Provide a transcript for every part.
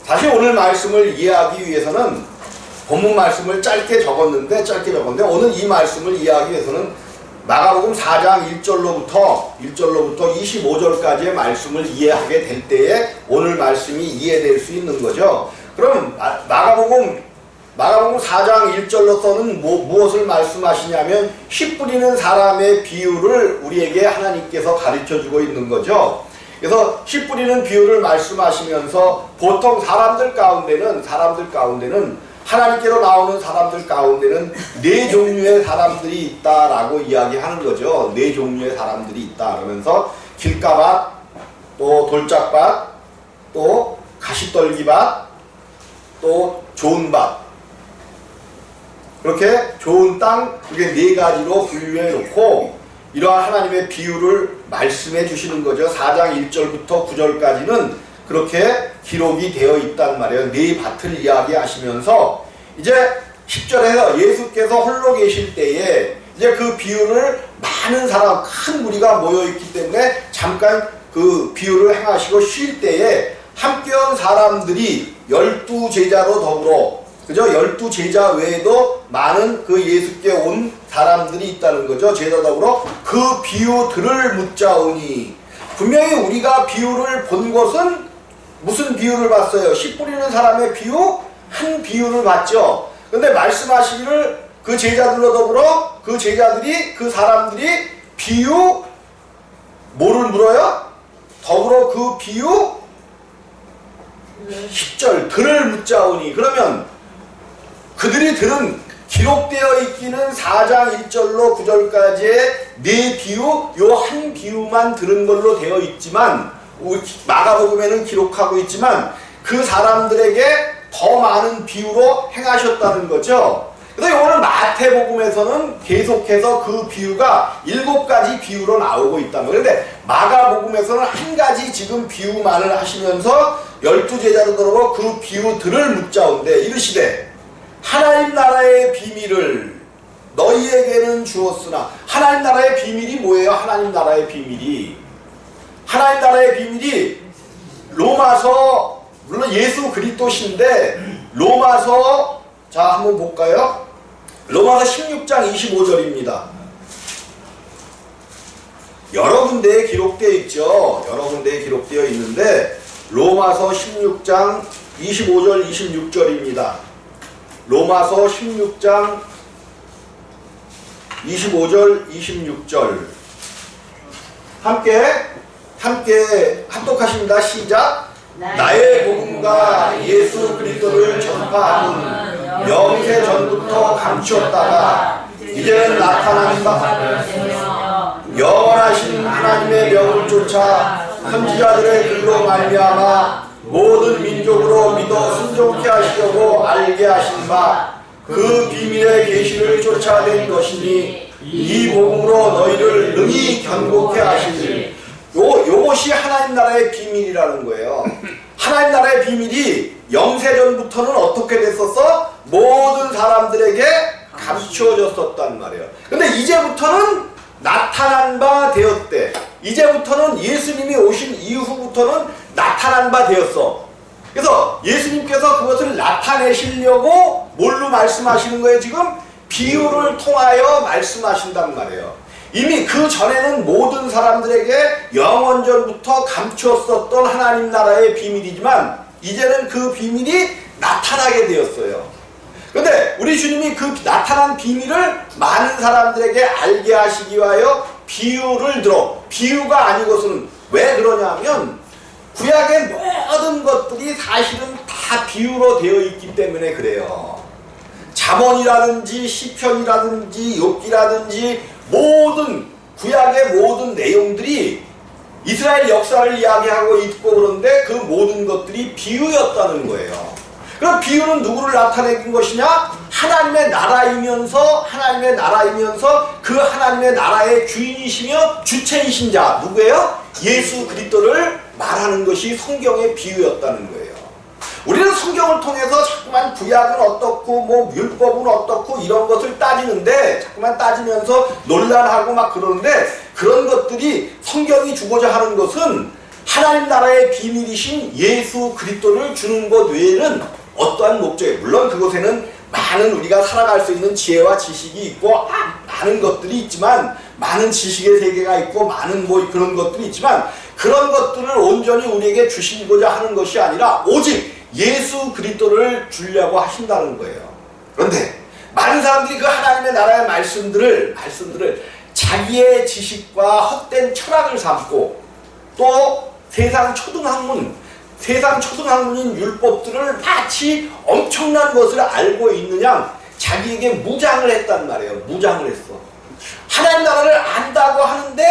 사실 오늘 말씀을 이해하기 위해서는 본문 말씀을 짧게 적었는데 오늘 이 말씀을 이해하기 위해서는 마가복음 4장 1절로부터 25절까지의 말씀을 이해하게 될 때에 오늘 말씀이 이해될 수 있는 거죠. 그럼 마가복음 4장 1절로서는 무엇을 말씀하시냐면 씨 뿌리는 사람의 비유를 우리에게 하나님께서 가르쳐주고 있는 거죠. 그래서 씨 뿌리는 비유를 말씀하시면서 보통 사람들 가운데는 하나님께로 나오는 사람들 가운데는 네 종류의 사람들이 있다라고 이야기하는 거죠. 네 종류의 사람들이 있다 그러면서 길가밭, 또 돌짝밭, 또 가시떨기밭, 또 좋은 밭, 그렇게 좋은 땅, 그게 네 가지로 분류해 놓고 이러한 하나님의 비유를 말씀해 주시는 거죠. 4장 1절부터 9절까지는 그렇게 기록이 되어 있단 말이에요. 네 밭을 이야기하시면서 이제 10절에서 예수께서 홀로 계실 때에 이제 그 비유를 많은 사람, 큰 무리가 모여 있기 때문에 잠깐 그 비유를 행하시고 쉴 때에 함께 온 사람들이 12제자로 더불어, 그죠? 12제자 외에도 많은 그 예수께 온 사람들이 있다는 거죠. 제자 더불어 그 비유 들을 묻자오니, 분명히 우리가 비유를 본 것은 무슨 비유를 봤어요? 씨 뿌리는 사람의 비유? 한 비유를 봤죠. 근데 말씀하시기를 그 제자들로 더불어 그 사람들이 비유 뭐를 물어요? 더불어 그 비유 10절 들을 묻자오니, 그러면 그들이 들은 기록되어 있기는 4장 1절로 9절까지의 네 비유, 요 한 비유만 들은 걸로 되어 있지만 마가복음에는 기록하고 있지만 그 사람들에게 더 많은 비유로 행하셨다는 거죠. 그래서 오늘 마태복음에서는 계속해서 그 비유가 7가지 비유로 나오고 있다는 거예요. 그런데 마가복음에서는 한 가지 지금 비유만을 하시면서 12제자로 들어오고 그 비유들을 묻자온데 이르시되 하나님 나라의 비밀을 너희에게는 주었으나, 하나님 나라의 비밀이 뭐예요? 하나님 나라의 비밀이 로마서, 물론 예수 그리스도신데 로마서, 자 한번 볼까요? 로마서 16장 25절입니다. 여러 군데에 기록되어 있죠. 여러 군데에 기록되어 있는데 로마서 16장 25절 26절입니다. 로마서 16장 25절 26절 함께 합독하십니다. 시작. 나의 복음과 예수 그리스도를 전파하는 영세 전부터 감추었다가 이제는 나타나는 바 영원하신 하나님의 명을 쫓아 선지자들의 글로 말미암아 모든 민족으로 믿어 순종케 하시려고 알게 하신 바 그 비밀의 계시를 쫓아낸 것이니 이 복음으로 너희를 능히 견고케 하시니, 요것이 하나님 나라의 비밀이라는 거예요. 하나님 나라의 비밀이 영세전부터는 어떻게 됐었어? 모든 사람들에게 감추어졌었단 말이에요. 근데 이제부터는 나타난 바 되었대. 이제부터는 예수님이 오신 이후부터는 나타난 바 되었어. 그래서 예수님께서 그것을 나타내시려고 뭘로 말씀하시는 거예요? 지금 비유를 통하여 말씀하신단 말이에요. 이미 그 전에는 모든 사람들에게 영원전부터 감추었었던 하나님 나라의 비밀이지만 이제는 그 비밀이 나타나게 되었어요. 그런데 우리 주님이 그 나타난 비밀을 많은 사람들에게 알게 하시기 위하여 비유를 들어, 비유가 아니고서는 왜 그러냐면 구약의 모든 것들이 사실은 다 비유로 되어 있기 때문에 그래요. 잠언이라든지 시편이라든지 욥기라든지 모든 구약의 모든 내용들이 이스라엘 역사를 이야기하고 있고, 그런데 그 모든 것들이 비유였다는 거예요. 그럼 비유는 누구를 나타내는 것이냐? 하나님의 나라이면서 그 하나님의 나라의 주인이시며 주체이신 자, 누구예요? 예수 그리스도를 말하는 것이 성경의 비유였다는 거예요. 우리는 성경을 통해서 자꾸만 구약은 어떻고 뭐 율법은 어떻고 이런 것을 따지는데, 자꾸만 따지면서 논란하고 막 그러는데, 그런 것들이 성경이 주고자 하는 것은 하나님 나라의 비밀이신 예수 그리스도를 주는 것 외에는 어떠한 목적이, 물론 그곳에는 많은 우리가 살아갈 수 있는 지혜와 지식이 있고 많은 것들이 있지만, 많은 지식의 세계가 있고 많은 그런 것들이 있지만, 그런 것들을 온전히 우리에게 주시고자 하는 것이 아니라 오직 예수 그리스도를 주려고 하신다는 거예요. 그런데 많은 사람들이 그 하나님의 나라의 말씀들을 자기의 지식과 헛된 철학을 삼고, 또 세상 초등학문인 율법들을 마치 엄청난 것을 알고 있는 양 자기에게 무장을 했단 말이에요. 무장을 했어. 하나님 나라를 안다고 하는데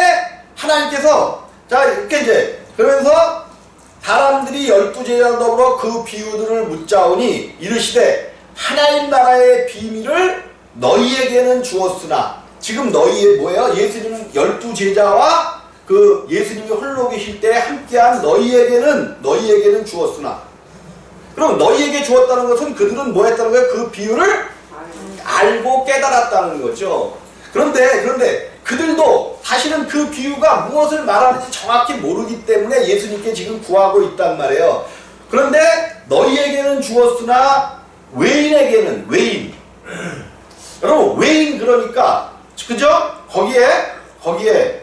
하나님께서 자 이렇게 이제 그러면서 사람들이 12제자 더불어 그 비유들을 묻자오니 이르시되 하나님 나라의 비밀을 너희에게는 주었으나, 지금 너희의 뭐예요? 예수님은 12제자와 그 예수님이 홀로 계실 때 함께한 너희에게는 주었으나, 그럼 너희에게 주었다는 것은 그들은 뭐 했다는 거예요? 그 비유를 알고 깨달았다는 거죠. 그런데 그들도 사실은 그 비유가 무엇을 말하는지 정확히 모르기 때문에 예수님께 지금 구하고 있단 말이에요. 그런데 너희에게는 주었으나 외인에게는, 외인. 여러분 외인 그러니까 그죠? 거기에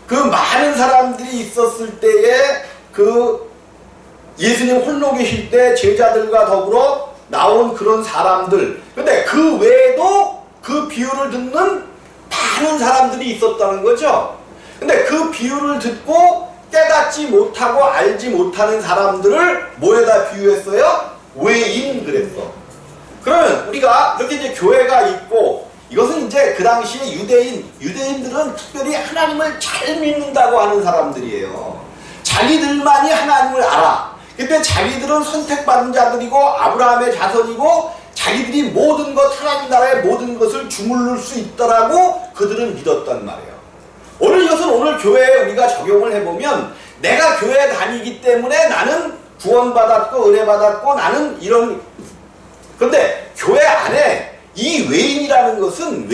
그 많은 사람들이 있었을 때에 그 예수님 홀로 계실 때 제자들과 더불어 나온 그런 사람들, 근데 그 외에도 그 비유를 듣는 많은 사람들이 있었다는 거죠. 근데 그 비유를 듣고 깨닫지 못하고 알지 못하는 사람들을 뭐에다 비유했어요? 외인 그랬어. 그러면 우리가 이렇게 이제 교회가 있고, 이것은 이제 그 당시에 유대인들은 특별히 하나님을 잘 믿는다고 하는 사람들이에요. 자기들만이 하나님을 알아. 근데 자기들은 선택받은 자들이고 아브라함의 자손이고 자기들이 모든 것, 하나님 나라의 모든 것을 주물를 수 있더라고 그들은 믿었단 말이에요. 오늘 교회에 우리가 적용을 해보면, 내가 교회에 다니기 때문에 나는 구원받았고 은혜 받았고 나는 이런, 근데 교회 안에 이 외인이라는 것은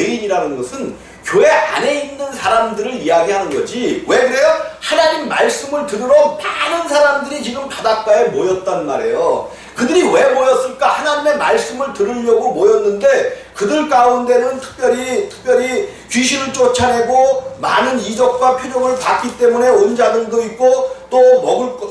교회 안에 있는 사람들을 이야기하는 거지. 왜 그래요? 하나님 말씀을 들으러 많은 사람들이 지금 바닷가에 모였단 말이에요. 그들이 왜 모였을까? 하나님의 말씀을 들으려고 모였는데, 그들 가운데는 특별히 귀신을 쫓아내고 많은 이적과 표적을 받기 때문에 온 자들도 있고, 또 먹을 것,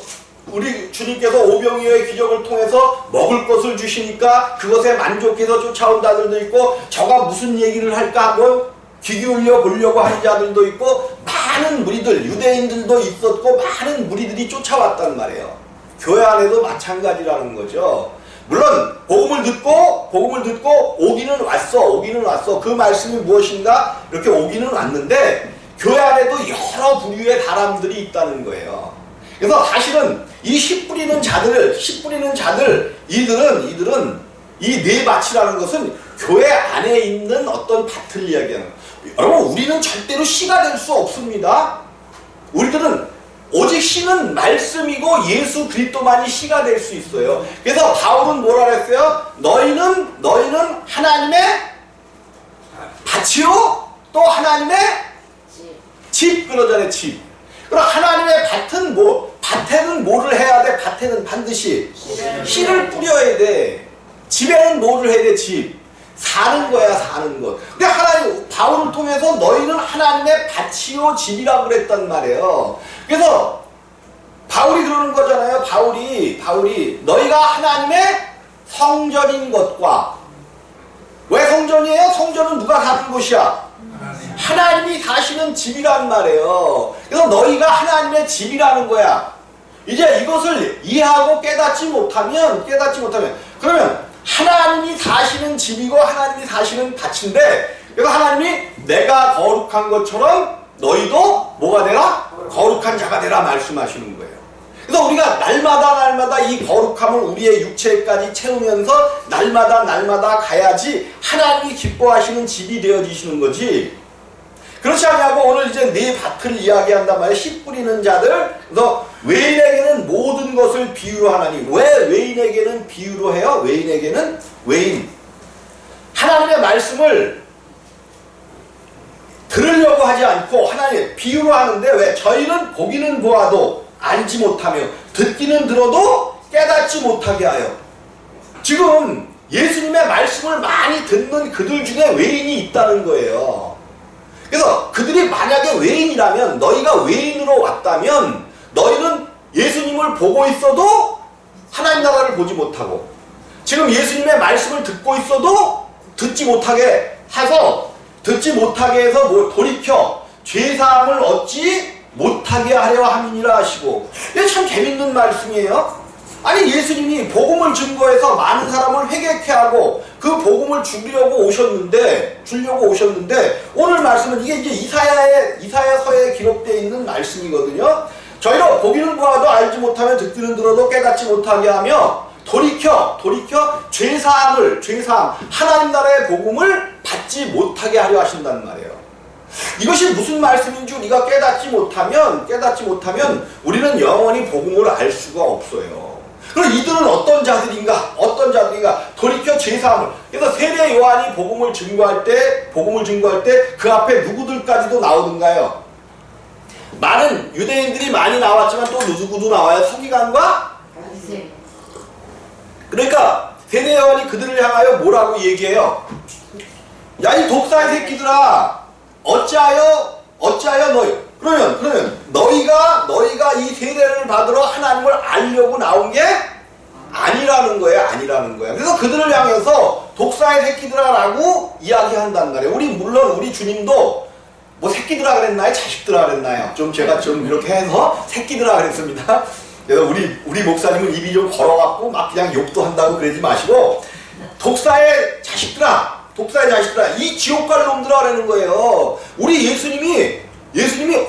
우리 주님께서 오병이어의 기적을 통해서 먹을 것을 주시니까 그것에 만족해서 쫓아온 자들도 있고, 저가 무슨 얘기를 할까 하고 귀 기울여 보려고 하는 자들도 있고, 많은 무리들, 유대인들도 있었고 많은 무리들이 쫓아왔단 말이에요. 교회 안에도 마찬가지라는 거죠. 물론 복음을 듣고 오기는 왔어. 그 말씀이 무엇인가 이렇게 오기는 왔는데, 교회 안에도 여러 부류의 사람들이 있다는 거예요. 그래서 사실은 이 씨 뿌리는 자들, 이들은 이 네 밭이라는 것은 교회 안에 있는 어떤 밭을 이야기하는 거예요. 여러분, 우리는 절대로 씨가 될 수 없습니다. 우리들은 오직 씨는 말씀이고 예수 그리스도만이 씨가 될 수 있어요. 그래서 바울은 뭐라 그랬어요? 너희는 하나님의 밭이요 또 하나님의 집 그러잖아요. 집. 그럼 하나님의 밭은 밭에는 뭐를 해야 돼? 밭에는 반드시 씨를 뿌려야 돼. 집에는 뭐를 해야 돼? 집. 사는 거야, 사는 것. 근데 바울을 통해서 너희는 하나님의 밭이요 집이라고 그랬단 말이에요. 그래서 바울이 그러는 거잖아요. 바울이 너희가 하나님의 성전인 것과, 왜 성전이에요? 성전은 누가 사는 곳이야? 하나님이 사시는 집이란 말이에요. 그래서 너희가 하나님의 집이라는 거야. 이제 이것을 이해하고 깨닫지 못하면 그러면 하나님이 사시는 집이고 하나님이 사시는 밭인데, 그래서 하나님이 내가 거룩한 것처럼 너희도 뭐가 되라? 거룩한 자가 되라 말씀하시는 거예요. 그래서 우리가 날마다 이 거룩함을 우리의 육체까지 채우면서 날마다 가야지 하나님이 기뻐하시는 집이 되어지시는 거지. 그렇지 않냐고 오늘 이제 네 밭을 이야기한단 말이에요. 씨 뿌리는 자들. 그래서 외인에게는 모든 것을 비유로 하나니, 왜 외인에게는 비유로 해요? 외인. 하나님의 말씀을 들으려고 하지 않고 하나님 비유로 하는데, 왜? 저희는 보기는 보아도 알지 못하며 듣기는 들어도 깨닫지 못하게 하여. 지금 예수님의 말씀을 많이 듣는 그들 중에 외인이 있다는 거예요. 그래서 그들이 만약에 외인이라면, 너희가 외인으로 왔다면 너희는 예수님을 보고 있어도 하나님 나라를 보지 못하고, 지금 예수님의 말씀을 듣고 있어도 듣지 못하게 해서 돌이켜 죄사함을 얻지 못하게 하려 함이니라 하시고. 이게 참 재밌는 말씀이에요. 아니, 예수님이 복음을 증거해서 많은 사람을 회개케 하고 그 복음을 주려고 오셨는데 오늘 말씀은 이게 이제 이사야서에 기록되어 있는 말씀이거든요. 저희로 보기는 보아도 알지 못하며 듣기는 들어도 깨닫지 못하게 하며 돌이켜 죄사함 하나님 나라의 복음을 받지 못하게 하려 하신다는 말이에요. 이것이 무슨 말씀인 줄 우리가 깨닫지 못하면 우리는 영원히 복음을 알 수가 없어요. 그럼 이들은 어떤 자들인가? 돌이켜 죄사함을. 그래서 세례 요한이 복음을 증거할 때 그 앞에 누구들까지도 나오던가요? 많은 유대인들이 많이 나왔지만 또 누구도 나와요? 서기관과 바리새인. 그러니까 세례 요한이 그들을 향하여 뭐라고 얘기해요? 야, 이 독사의 새끼들아, 어찌하여 너희, 그러면 너희가 이 세례를 받으러 하나님을 알려고 나온 게 아니라는 거예요. 그래서 그들을 향해서 독사의 새끼들아라고 이야기한단 말이에요. 물론 우리 주님도 뭐 새끼들아 그랬나요? 자식들아 그랬나요? 제가 이렇게 해서 새끼들아 그랬습니다. 그래서 우리 목사님은 입이 좀 걸어갖고 막 그냥 욕도 한다고 그러지 마시고, 독사의 자식들아, 이 지옥갈 놈들아 라는 거예요. 우리 예수님이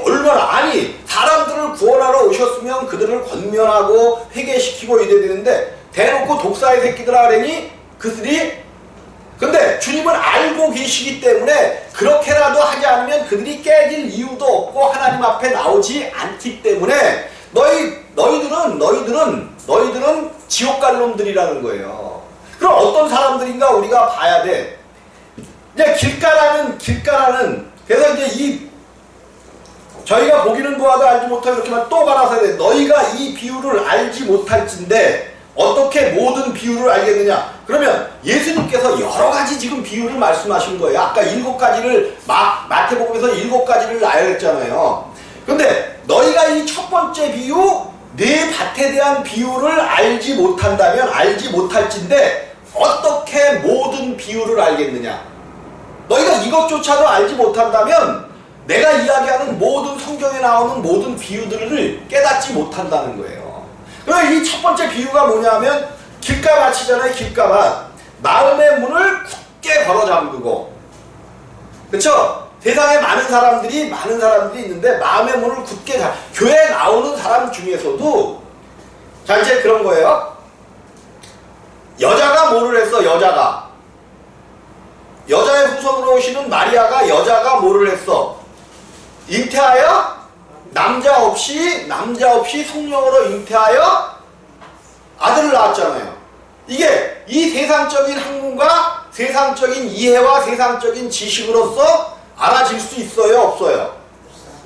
얼마나, 사람들을 구원하러 오셨으면 그들을 권면하고 회개시키고 이래야 되는데 대놓고 독사의 새끼들아 그러니 근데 주님은 알고 계시기 때문에 그렇게라도 하지 않으면 그들이 깨질 이유도 없고 하나님 앞에 나오지 않기 때문에 너희들은 지옥 갈 놈들이라는 거예요. 그럼 어떤 사람들인가 우리가 봐야 돼. 이제 길가라는 그래서 이제 저희가 보기는 보아도 알지 못하고 이렇게만 또 갈아서 해야 돼. 너희가 이 비유를 알지 못할진데 어떻게 모든 비유를 알겠느냐? 그러면 예수님께서 여러 가지 지금 비유를 말씀하신 거예요. 아까 7가지를 마태복음에서 7가지를 나열했잖아요. 근데 너희가 이 첫 번째 비유, 내 밭에 대한 비유를 알지 못할진데 어떻게 모든 비유를 알겠느냐? 너희가 이것조차도 알지 못한다면 내가 이야기하는 모든 성경에 나오는 모든 비유들을 깨닫지 못한다는 거예요. 그럼 이 첫 번째 비유가 뭐냐면 길가밭이잖아요. 길가밭. 마음의 문을 굳게 걸어 잠그고, 그렇죠? 세상에 많은 사람들이 있는데 마음의 문을 굳게 교회에 나오는 사람 중에서도 자, 이제 그런 거예요. 여자가 뭐를 했어? 여자의 후손으로 오시는 마리아가 여자가 뭐를 했어? 잉태하여 남자 없이 성령으로 잉태하여 아들을 낳았잖아요. 이게 이 세상적인 학문과 세상적인 이해와 세상적인 지식으로서 알아질 수 있어요? 없어요?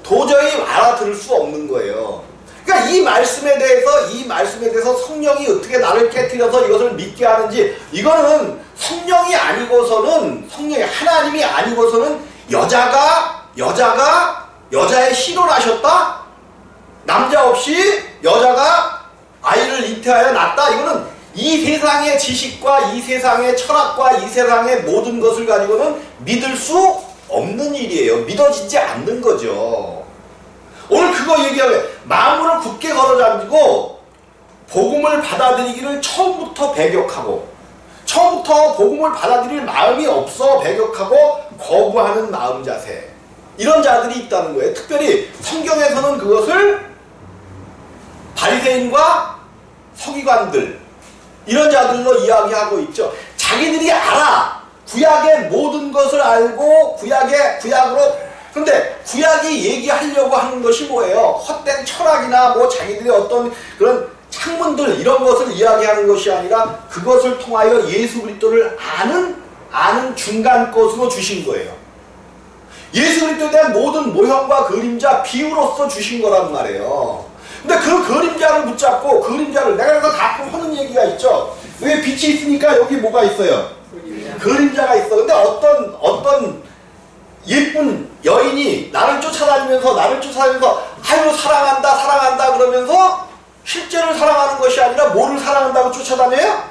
도저히 알아들을 수 없는 거예요. 그러니까 이 말씀에 대해서 성령이 어떻게 나를 깨트려서 이것을 믿게 하는지, 이거는 성령이 하나님이 아니고서는 여자의 실혼을 하셨다? 남자 없이 여자가 아이를 잉태하여 낳았다? 이거는 이 세상의 지식과 이 세상의 철학과 이 세상의 모든 것을 가지고는 믿을 수 없는 일이에요. 믿어지지 않는 거죠. 오늘 그거 얘기하면 마음을 굳게 걸어잠기고 복음을 받아들이기를 처음부터 복음을 받아들일 마음이 없어 배격하고 거부하는 마음 자세, 이런 자들이 있다는 거예요. 특별히 성경에서는 그것을 바리새인과 서기관들, 이런 자들로 이야기하고 있죠. 자기들이 알아. 구약의 모든 것을 알고 구약으로, 근데 구약이 얘기하려고 하는 것이 뭐예요? 헛된 철학이나 자기들의 어떤 그런 학문들, 이런 것을 이야기하는 것이 아니라 그것을 통하여 예수 그리스도를 아는 중간 것으로 주신 거예요. 예수 그리스도에 대한 모든 모형과 그림자, 비유로서 주신 거란 말이에요. 근데 그 그림자를 붙잡고 그림자를 내가 이거 가끔 하는 얘기가 있죠. 여기 빛이 있으니까 여기 뭐가 있어요? 그림자가 있어. 근데 어떤 예쁜 여인이 나를 쫓아다니면서 아유 사랑한다 그러면서 실제로 사랑하는 것이 아니라 뭐를 사랑한다고 쫓아다녀요?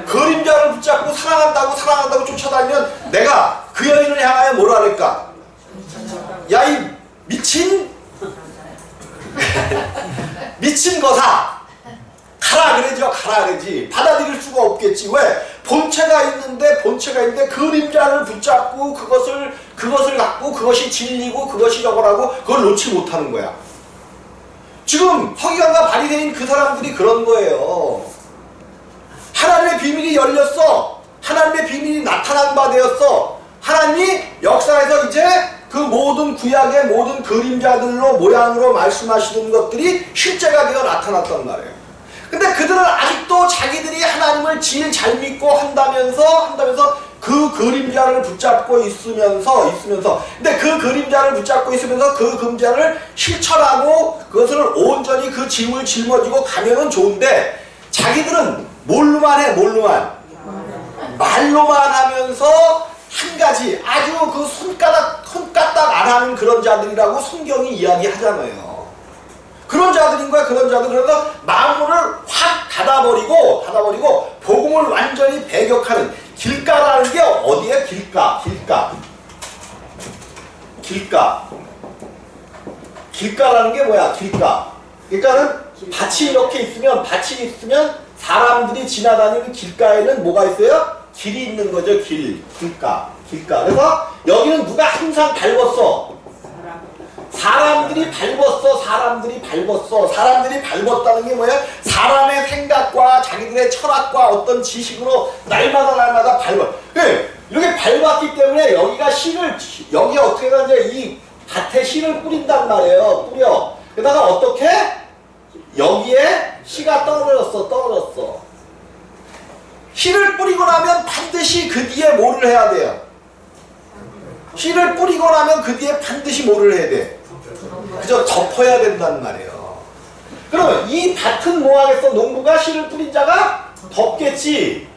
그림자를 붙잡고 사랑한다고 쫓아다니면 내가 그 여인을 향하여 뭐라 할까? 야 이 미친 거사 가라 그러지. 받아들일 수가 없겠지. 왜? 본체가 있는데 그림자를 붙잡고 그것을 갖고 그것이 진리고 그것이 저거라고 그걸 놓지 못하는 거야. 지금 서기관과 바리새인 그 사람들이 그런 거예요. 하나님의 비밀이 열렸어. 하나님의 비밀이 나타난 바 되었어. 하나님이 역사에서 이제 그 모든 구약의 모든 그림자들로 모양으로 말씀하시는 것들이 실제가 되어 나타났단 말이에요. 근데 그들은 아직도 자기들이 하나님을 제일 잘 믿고 한다면서 그 그림자를 붙잡고 있으면서 근데 그 그림자를 붙잡고 있으면서 그 그림자를 실천하고 그것을 온전히 그 짐을 짊어지고 가면은 좋은데 자기들은 말로만 하면서 한 가지 아주 그 손가락 안 하는 그런 자들이라고 성경이 이야기하잖아요. 그런 자들인 거야. 그래서 마음문을 확 닫아버리고 복음을 완전히 배격하는 길가라는 게 어디에? 길가라는 게 뭐야? 그러니까는 밭이 이렇게 있으면 사람들이 지나다니는 길가에는 뭐가 있어요? 길이 있는 거죠. 길가. 그래서 여기는 누가 항상 밟았어? 사람들이 밟았다는 게 뭐예요? 사람의 생각과 자기들의 철학과 어떤 지식으로 날마다 밟아. 이렇게 밟았기 때문에 여기가 여기 어떻게 하냐, 이 밭에 씨를 뿌린단 말이에요. 뿌려. 그러다가 어떻게? 여기에 씨가 떨어졌어. 씨를 뿌리고 나면 반드시 그 뒤에 뭐를 해야 돼요? 씨를 뿌리고 나면 그 뒤에 반드시 뭐를 해야 돼? 그저 덮어야 된단 말이에요. 그러면 이 밭은 뭐 하겠어? 농부가 씨를 뿌린 자가 덮겠지.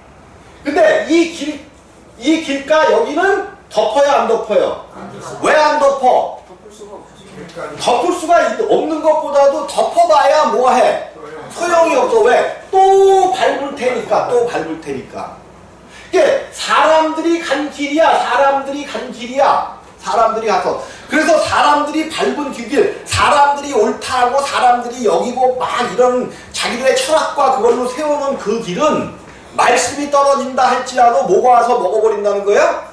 근데 이 길가 여기는 덮어요, 안 덮어요? 왜 안 덮어? 덮을 수가 없는 것보다도 덮어봐야 뭐해? 소용이 없어. 왜? 또 밟을 테니까. 이게 사람들이 간 길이야. 사람들이 가서. 그래서 사람들이 밟은 길, 사람들이 옳다고 사람들이 여기고 막 이런 자기들의 철학과 그걸로 세우는 그 길은 말씀이 떨어진다 할지라도 뭐가 와서 먹어버린다는 거예요?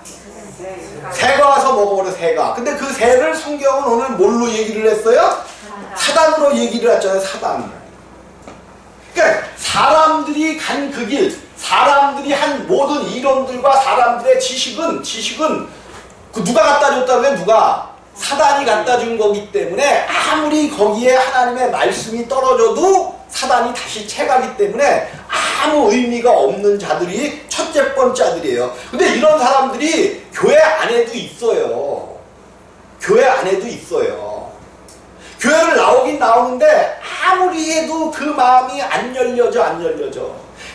새가 와서 먹어버려. 새가. 근데 그 새를 성경은 오늘 뭘로 얘기를 했어요? 사단으로 얘기를 했잖아요. 사단. 그러니까 사람들이 간 그 길, 사람들이 한 모든 이론들과 사람들의 지식은 그 누가 갖다 줬다고요? 누가? 사단이 갖다 준 거기 때문에 아무리 거기에 하나님의 말씀이 떨어져도 사단이 다시 채가기 때문에 아무 의미가 없는 자들이 첫째 번째들이에요. 근데 이런 사람들이 교회 안에도 있어요. 교회를 나오긴 나오는데 아무리 해도 그 마음이 안 열려져.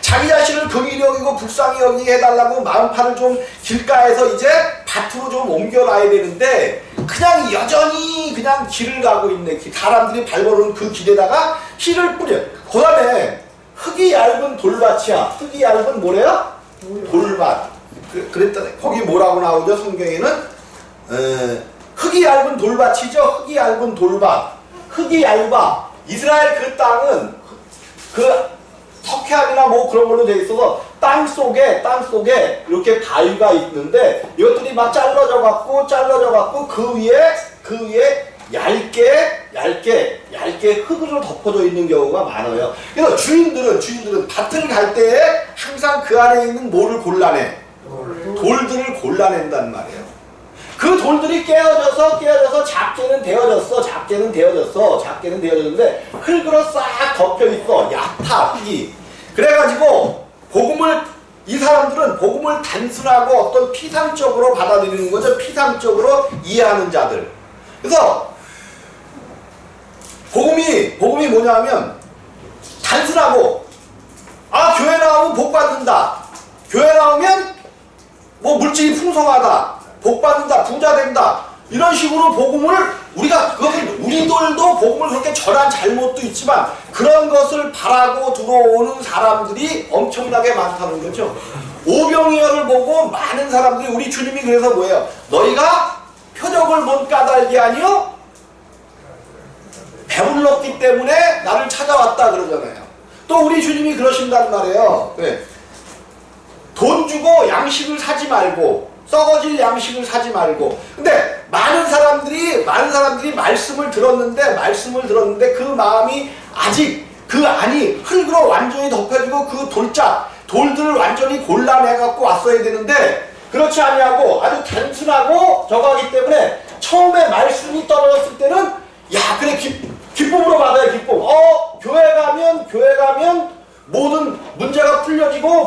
자기 자신을 긍휼히 여기고 불쌍히 여기게 해달라고 마음판을 좀 길가에서 이제 밭으로 좀 옮겨놔야 되는데 그냥 여전히 그냥 길을 가고 있네. 사람들이 밟아오는 그 길에다가 씨를 뿌려. 그 다음에 흙이 얇은 돌밭이야. 흙이 얇은 뭐래요? 돌밭. 그랬다. 거기 뭐라고 나오죠? 성경에는 흙이 얇은 돌밭이죠. 흙이 얇아. 이스라엘 그 땅은 그 석회암이나 뭐 그런 걸로 되어 있어서 땅 속에 이렇게 바위가 있는데 이것들이 막 잘라져 갖고 그 위에 얇게 흙으로 덮어져 있는 경우가 많아요. 그래서 주인들은 밭을 갈 때에 항상 그 안에 있는 뭐를 골라내? 돌들을 골라낸단 말이에요. 그 돌들이 깨어져서 작게는 되어졌는데 흙으로 싹 덮여있어. 얕아, 흙이. 그래가지고 이 사람들은 복음을 단순하고 어떤 피상적으로 받아들이는 거죠. 피상적으로 이해하는 자들. 그래서 복음이 뭐냐면 단순하고 교회 나오면 복 받는다. 교회 나오면 뭐 물질이 풍성하다. 복 받는다. 부자 된다. 이런 식으로 복음을 그것은 우리들도 복음을 그렇게 전한 잘못도 있지만 그런 것을 바라고 들어오는 사람들이 엄청나게 많다는 거죠. 오병이어를 보고 많은 사람들이 우리 주님이 그래서 뭐예요? 너희가 표적을 못 까닭이 아니요 배불렀기 때문에 나를 찾아왔다 그러잖아요. 또 우리 주님이 그러신단 말이에요. 네. 돈 주고 양식을 사지 말고 썩어질 양식을 사지 말고. 근데 많은 사람들이 말씀을 들었는데 그 마음이 아직 그 안이 흙으로 완전히 덮여지고 그 돌들을 완전히 골라내갖고 왔어야 되는데 그렇지 아니하고 아주 단순하고 저거 하기 때문에 처음에 말씀이 떨어졌을 때는 야 그래 기쁨으로 받아요. 기쁨. 교회 가면 모든 문제가 풀려지고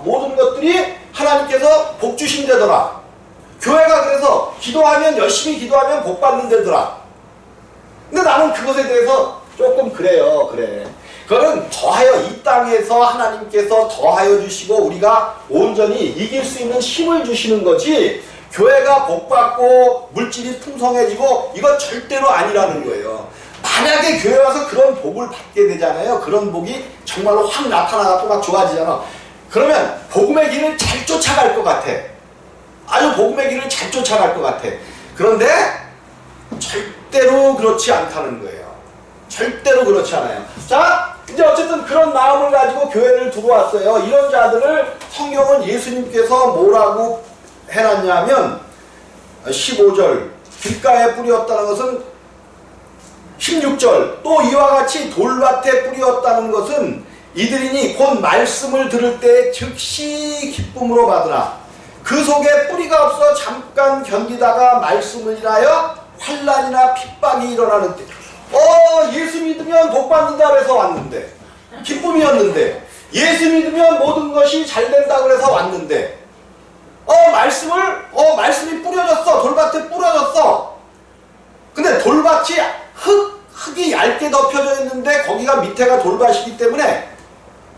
모든 것들이 하나님께서 복 주신다더라. 교회가 그래서 열심히 기도하면 복 받는 데더라. 근데 나는 그것에 대해서 조금 그래요. 그거는 더하여 이 땅에서 하나님께서 더하여 주시고 우리가 온전히 이길 수 있는 힘을 주시는 거지 교회가 복 받고 물질이 풍성해지고 이건 절대로 아니라는 거예요. 만약에 교회 와서 그런 복을 받게 되잖아요. 그런 복이 정말로 확 나타나갖고 막 좋아지잖아. 그러면 복음의 길을 잘 쫓아갈 것 같아. 아주 복음의 길을 잘 쫓아갈 것 같아. 그런데 절대로 그렇지 않다는 거예요. 절대로 그렇지 않아요. 자, 이제 어쨌든 그런 마음을 가지고 교회를 들어왔어요. 이런 자들을 성경은 예수님께서 뭐라고 해놨냐면 15절 길가에 뿌렸다는 것은 16절 또 이와 같이 돌밭에 뿌렸다는 것은 이들이니 곧 말씀을 들을 때 즉시 기쁨으로 받으나 그 속에 뿌리가 없어 잠깐 견디다가 말씀을 인하여 환난이나 핍박이 일어나는 때 예수 믿으면 복 받는다 그래서 왔는데 기쁨이었는데 예수 믿으면 모든 것이 잘 된다 그래서 왔는데 말씀이 뿌려졌어. 돌밭에 뿌려졌어. 근데 돌밭이 흙이 얇게 덮여져 있는데 거기가 밑에가 돌밭이기 때문에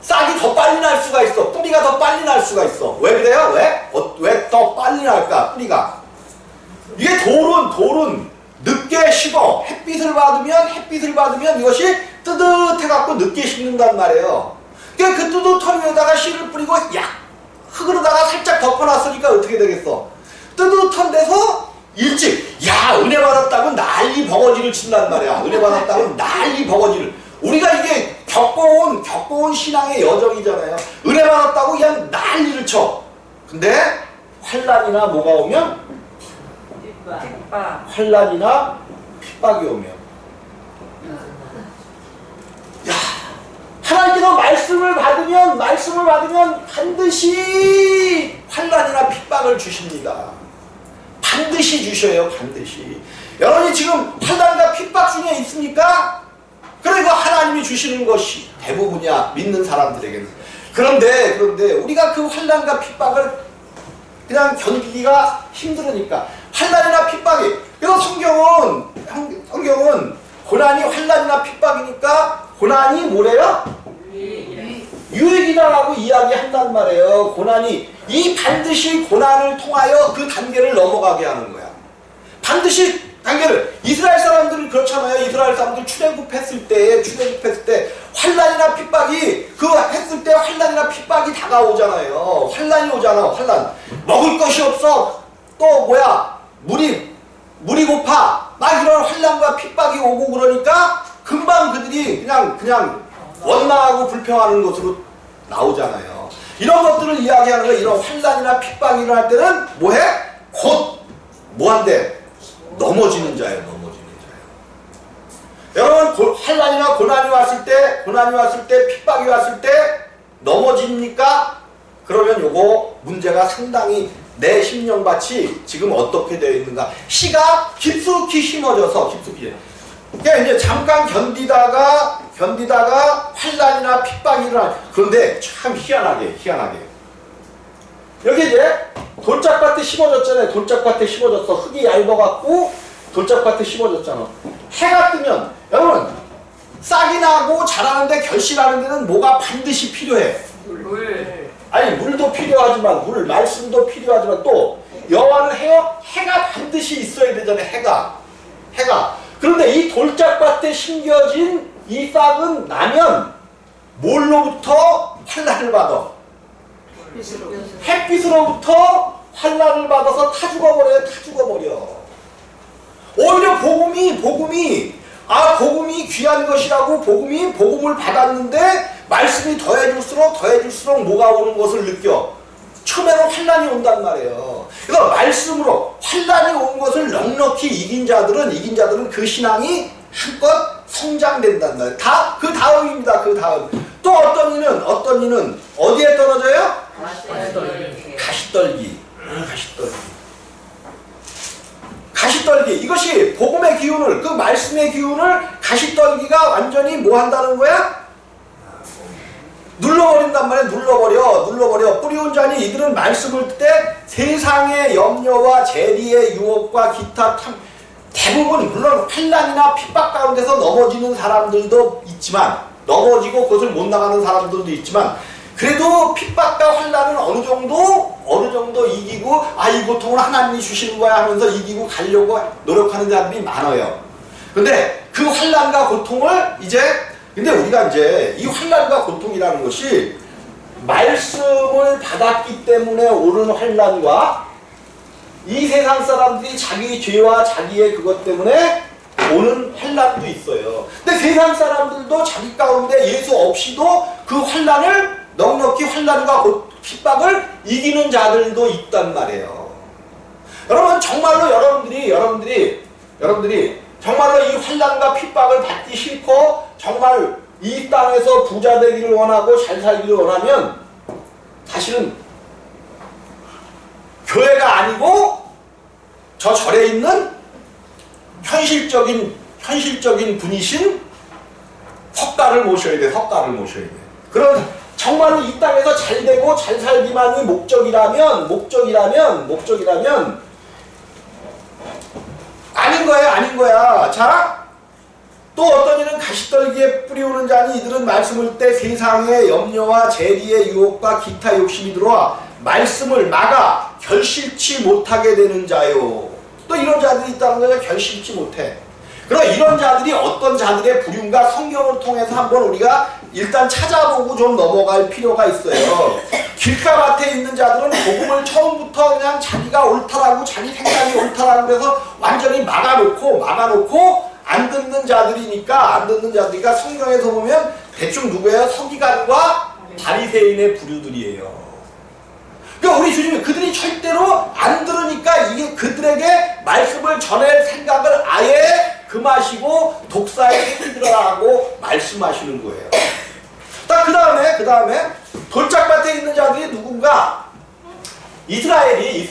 싹이 더 빨리 날 수가 있어. 뿌리가 더 빨리 날 수가 있어. 왜 그래요? 왜 더 빨리 날까? 뿌리가. 이게 돌은 늦게 식어. 햇빛을 받으면 이것이 뜨뜻해갖고 늦게 식는단 말이에요. 그러니까 그 뜨뜻한 위에다가 씨를 뿌리고 흙으로다가 살짝 덮어놨으니까 어떻게 되겠어? 뜨뜻한 데서 일찍 은혜 받았다고 난리 버거지를 친단 말이야. 은혜 받았다고 난리 버거지를. 우리가 이게 겪어온 신앙의 여정이잖아요. 은혜 받았다고 그냥 난리를 쳐. 근데 환난이나 뭐가 오면 환난이나 핍박이 오면 하나님께서 말씀을 받으면 반드시 환난이나 핍박을 주십니다. 반드시 주셔요. 반드시. 여러분이 지금 환난과 핍박 중에 있습니까? 그리고 하나님이 주시는 것이 대부분이야. 믿는 사람들에게는. 그런데 우리가 그 환난과 핍박을 그냥 견디기가 힘들으니까 환난이나 핍박이. 그래서 성경은 고난이 환난이나 핍박이니까 고난이 뭐래요? 유익이다라고 이야기한단 말이에요. 반드시 고난을 통하여 그 단계를 넘어가게 하는 거야. 반드시 단계를. 이스라엘 사람들은 그렇잖아요. 이스라엘 사람들 출애굽했을 때 환난이나 핍박이 했을 때 환난이나 핍박이 다가오잖아요. 환난이 오잖아. 환난. 먹을 것이 없어. 또 물이 고파. 막 이런 환난과 핍박이 오고 그러니까 금방 그들이 그냥 원망하고 불평하는 것으로 나오잖아요. 이런 것들을 이야기하는 거예요. 이런 환난이나 핍박이 일어날 때는 뭐해? 곧 뭐한대? 넘어지는 자예요. 여러분 환난이나 고난이 왔을 때 핍박이 왔을 때 넘어집니까? 그러면 요거 문제가 상당히 내 심령밭이 지금 어떻게 되어 있는가? 씨가 깊숙이 심어져서 그러니까 이제 잠깐 견디다가 환난이나 핍박이 일어나. 그런데 참 희한하게 여기 이제 돌짝밭에 심어졌잖아요. 돌짝밭에 심어졌어. 흙이 얇아갖고 돌짝밭에 심어졌잖아. 해가 뜨면 여러분 싹이 나고 자라는데 결실하는 데는 뭐가 반드시 필요해? 물. 아니 물도 필요하지만 물, 말씀도 필요하지만 또 여호와는 해가 반드시 있어야 되잖아요. 해가. 그런데 이 돌짝밭에 심겨진 이 싹은 나면 뭘로부터 환난을 받아? 햇빛으로부터 환난을 받아서 타 죽어버려. 오히려 복음이 귀한 것이라고 복음을 받았는데 말씀이 더해질수록 뭐가 오는 것을 느껴. 처음에는 환난이 온단 말이에요. 그래서 말씀으로 환난이 온 것을 넉넉히 이긴 자들은 그 신앙이 한껏 성장된단 말이에요. 그 다음입니다. 그 다음. 또 어떤 이는 어디에 떨어져요? 가시떨기. 이것이 복음의 기운을, 그 말씀의 기운을 가시떨기가 완전히 뭐 한다는 거야? 눌러버린단 말이야. 눌러버려. 뿌리온 자니 이들은 말씀을 듣되 세상의 염려와 재리의 유혹과 기타 대부분 물론 환난이나 핍박 가운데서 넘어지는 사람들도 있지만, 넘어지고 그것을 못 나가는 사람들도 있지만, 그래도 핍박과 환난은 어느 정도 이기고 이 고통을 하나님이 주시는 거야 하면서 이기고 가려고 노력하는 사람들이 많아요. 근데 그 환난과 고통을 근데 우리가 이제 이 환난과 고통이라는 것이 말씀을 받았기 때문에 오는 환난과 이 세상 사람들이 자기 죄와 자기의 그것 때문에 오는 환난도 있어요. 근데 세상 사람들도 자기 가운데 예수 없이도 그 환난을 넉넉히 환난과 핍박을 이기는 자들도 있단 말이에요. 여러분 정말로 여러분들이 정말로 이 환난과 핍박을 받기 싫고 정말 이 땅에서 부자 되기를 원하고 잘 살기를 원하면 사실은 교회가 아니고 저 절에 있는 현실적인 분이신 석가를 모셔야 돼. 그런 정말로 이 땅에서 잘 되고 잘 살기만이 목적이라면 아닌 거야. 자, 또 어떤 이는 가시떨기에 뿌리오는 자니 이들은 말씀을 때 세상의 염려와 재리의 유혹과 기타 욕심이 들어와 말씀을 막아 결실치 못하게 되는 자요. 또 이런 자들이 있다는 거죠. 결실치 못해. 그럼 이런 자들이 어떤 자들의 부류인가 성경을 통해서 한번 우리가 일단 찾아보고 좀 넘어갈 필요가 있어요. 길가밭에 있는 자들은 복음을 처음부터 그냥 자기가 옳다라고 자기 생각이 옳다라고 그래서 완전히 막아놓고 안 듣는 자들이니까 성경에서 보면 대충 누구예요? 서기관과 바리새인의 부류들이에요. 그러니까 우리 주님이 그들이 절대로 안 들으니까 이게 그들에게 말씀을 전할 생각을 아예 금하시고 독사에 생기더라고 말씀하시는 거예요. 그 다음에 돌짝밭에 있는 자들이 누군가? 이스라엘이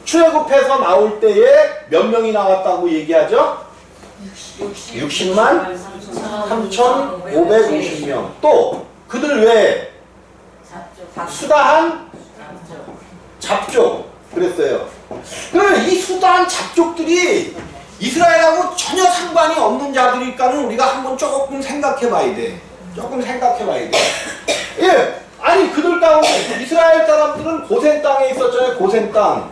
출애굽해서 나올 때에 몇 명이 나왔다고 얘기하죠? 60만 3,550명. 또 그들 외에 수다한 잡족 그랬어요. 그러면 이 수다한 잡족들이 이스라엘하고 전혀 상관이 없는 자들일까는 우리가 한번 조금 생각해 봐야 돼. 예, 아니 그들 가운데 이스라엘 사람들은 고센 땅에 있었잖아요. 고센 땅.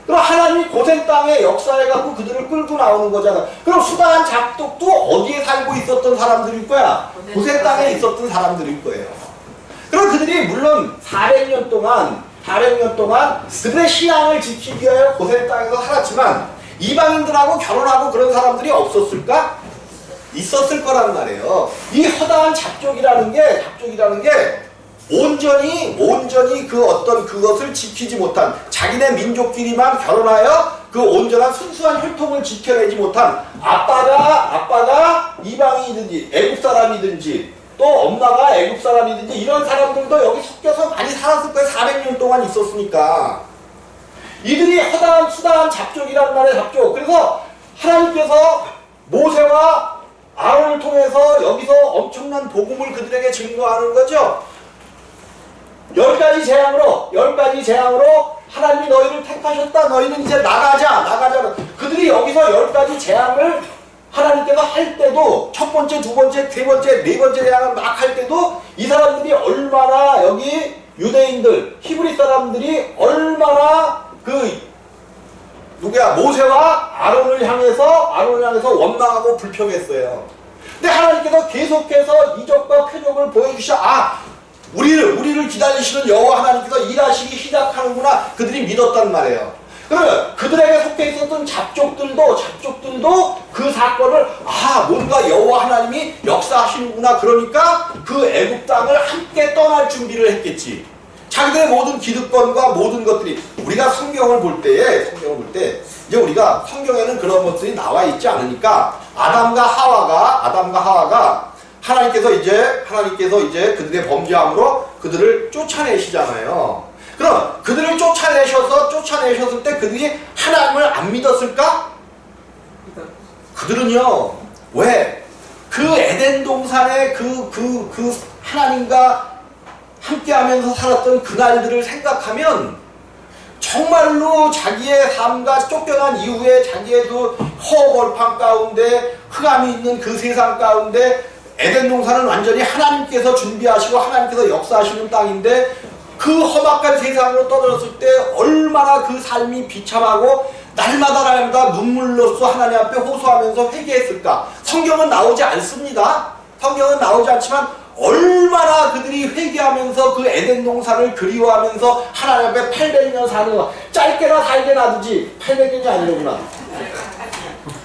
그럼 하나님이 고센 땅에 역사해갖고 그들을 끌고 나오는 거잖아. 그럼 수다한 잡족도 어디에 살고 있었던 사람들일 거야? 고센 땅에 있었던 사람들일 거예요. 그럼 그들이 물론 400년 동안 그들의 신앙을 지키기 위하여 고센 땅에서 살았지만 이방인들하고 결혼하고 그런 사람들이 없었을까? 있었을 거란 말이에요. 이 허다한 잡족이라는 게 온전히 그 어떤 그것을 지키지 못한 자기네 민족끼리만 결혼하여 그 온전한 순수한 혈통을 지켜내지 못한 아빠가 이방인이든지 애국 사람이든지 또 엄마가 애국 사람이든지 이런 사람들도 여기 섞여서 많이 살았을 거예요. 400년 동안 있었으니까. 이들이 허다한 수다한 잡족이란 말이에요. 잡족. 그래서 하나님께서 모세와 아론을 통해서 여기서 엄청난 복음을 그들에게 증거하는 거죠. 열 가지 재앙으로 하나님이 너희를 택하셨다. 너희는 이제 나가자. 그들이 여기서 10가지 재앙을 하나님께서 할 때도 첫 번째, 두 번째, 세 번째, 네 번째 재앙을 막 할 때도 이 사람들이 얼마나 여기 유대인들, 히브리 사람들이 얼마나 모세와 아론을 향해서 원망하고 불평했어요. 근데 하나님께서 계속해서 이적과 표적을 보여주셔. 우리를 기다리시는 여호와 하나님께서 일하시기 시작하는구나. 그들이 믿었단 말이에요. 그러면 그들에게 속해 있었던 잡족들도 그 사건을 뭔가 여호와 하나님이 역사하시는구나. 그러니까 그 애굽 땅을 함께 떠날 준비를 했겠지. 자기들의 모든 기득권과 모든 것들이 우리가 성경을 볼 때 이제 우리가 성경에는 그런 것들이 나와 있지 않으니까 아담과 하와가 하나님께서 이제 그들의 범죄함으로 그들을 쫓아내시잖아요. 그럼 그들을 쫓아내셨을 때 그들이 하나님을 안 믿었을까? 그들은요, 왜? 그 에덴 동산에 그 하나님과 함께 하면서 살았던 그날들을 생각하면 정말로 자기의 삶과 쫓겨난 이후에 자기의 그 허벌판 가운데 흑암이 있는 그 세상 가운데 에덴 동산은 완전히 하나님께서 준비하시고 하나님께서 역사하시는 땅인데 그 험악한 세상으로 떠들었을 때 얼마나 그 삶이 비참하고 날마다 눈물로써 하나님 앞에 호소하면서 회개했을까? 성경은 나오지 않습니다. 성경은 나오지 않지만 얼마나 그들이 회개하면서 그 에덴 동산을 그리워하면서 하나님 앞에 800년 사는 거. 짧게나 살게 놔두지 800년이 아니로구나.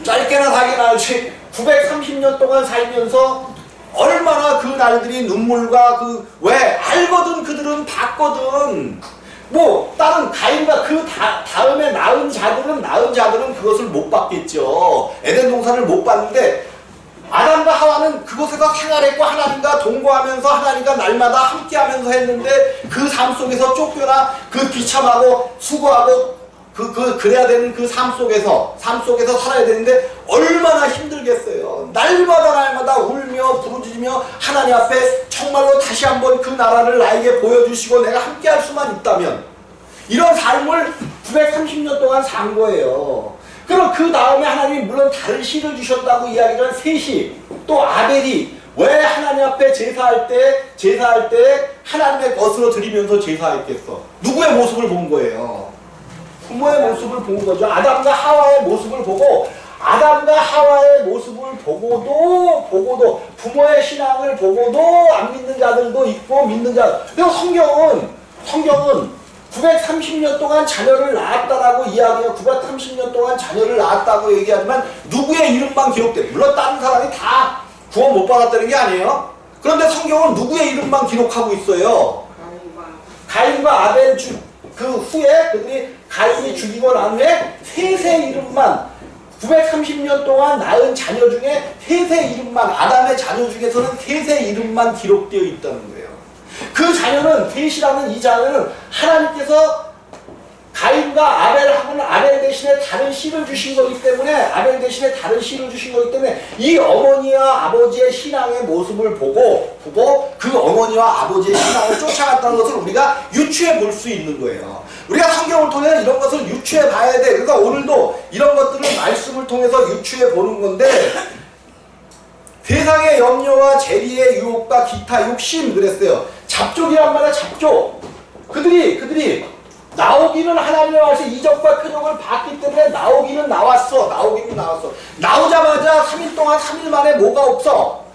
짧게나 살게 놔두지 930년 동안 살면서 얼마나 그 날들이 눈물과 왜 알거든. 그들은 봤거든. 다른 가인과 그 다음에 낳은 자들은 그것을 못 봤겠죠. 에덴 동산을 못 봤는데 아담과 하와는 그곳에서 생활했고 하나님과 동거하면서 하나님과 날마다 함께하면서 했는데 그 삶 속에서 쫓겨나 그 비참하고 수고하고 그래야 되는 그 삶 속에서 살아야 되는데 얼마나 힘들겠어요. 날마다 울며 부르짖으며 하나님 앞에 정말로 다시 한번 그 나라를 나에게 보여주시고 내가 함께할 수만 있다면 이런 삶을 930년 동안 산 거예요. 그럼 그 다음에 하나님이 물론 다른 씨를 주셨다고 이야기하지만 셋이 또 아벨이 왜 하나님 앞에 제사할 때 하나님의 것으로 드리면서 제사했겠어? 누구의 모습을 본 거예요? 부모의 모습을 본 거죠. 아담과 하와의 모습을 보고 아담과 하와의 모습을 보고도 부모의 신앙을 보고도 안 믿는 자들도 있고 믿는 자들. 그리고 성경은 930년 동안 자녀를 낳았다라고 이야기해요. 930년 동안 자녀를 낳았다고 얘기하지만 누구의 이름만 기록돼. 물론 다른 사람이 다 구원 못 받았다는 게 아니에요. 그런데 성경은 누구의 이름만 기록하고 있어요. 가인과 아벨 그 후에 그들이 가인이 죽이고 난 후에 셋의 이름만 930년 동안 낳은 자녀 중에 셋의 이름만 아담의 자녀 중에서는 셋의 이름만 기록되어 있다는 거예요. 그 자녀는 셋이라는 이 자녀는 하나님께서 가인과 아벨하고는 아벨 대신에 다른 씨를 주신 거기 때문에 이 어머니와 아버지의 신앙의 모습을 보고 그 어머니와 아버지의 신앙을 쫓아갔다는 것을 우리가 유추해 볼 수 있는 거예요. 우리가 성경을 통해 이런 것을 유추해 봐야 돼. 그러니까 오늘도 이런 것들을 말씀을 통해서 유추해 보는 건데 세상의 염려와 재리의 유혹과 기타 욕심 그랬어요. 잡족이란 말이야. 잡족. 그들이 나오기는 하나님의 말씀 이적과 표적을 봤기 때문에 나오기는 나왔어. 나오자마자 3일 만에 뭐가 없어?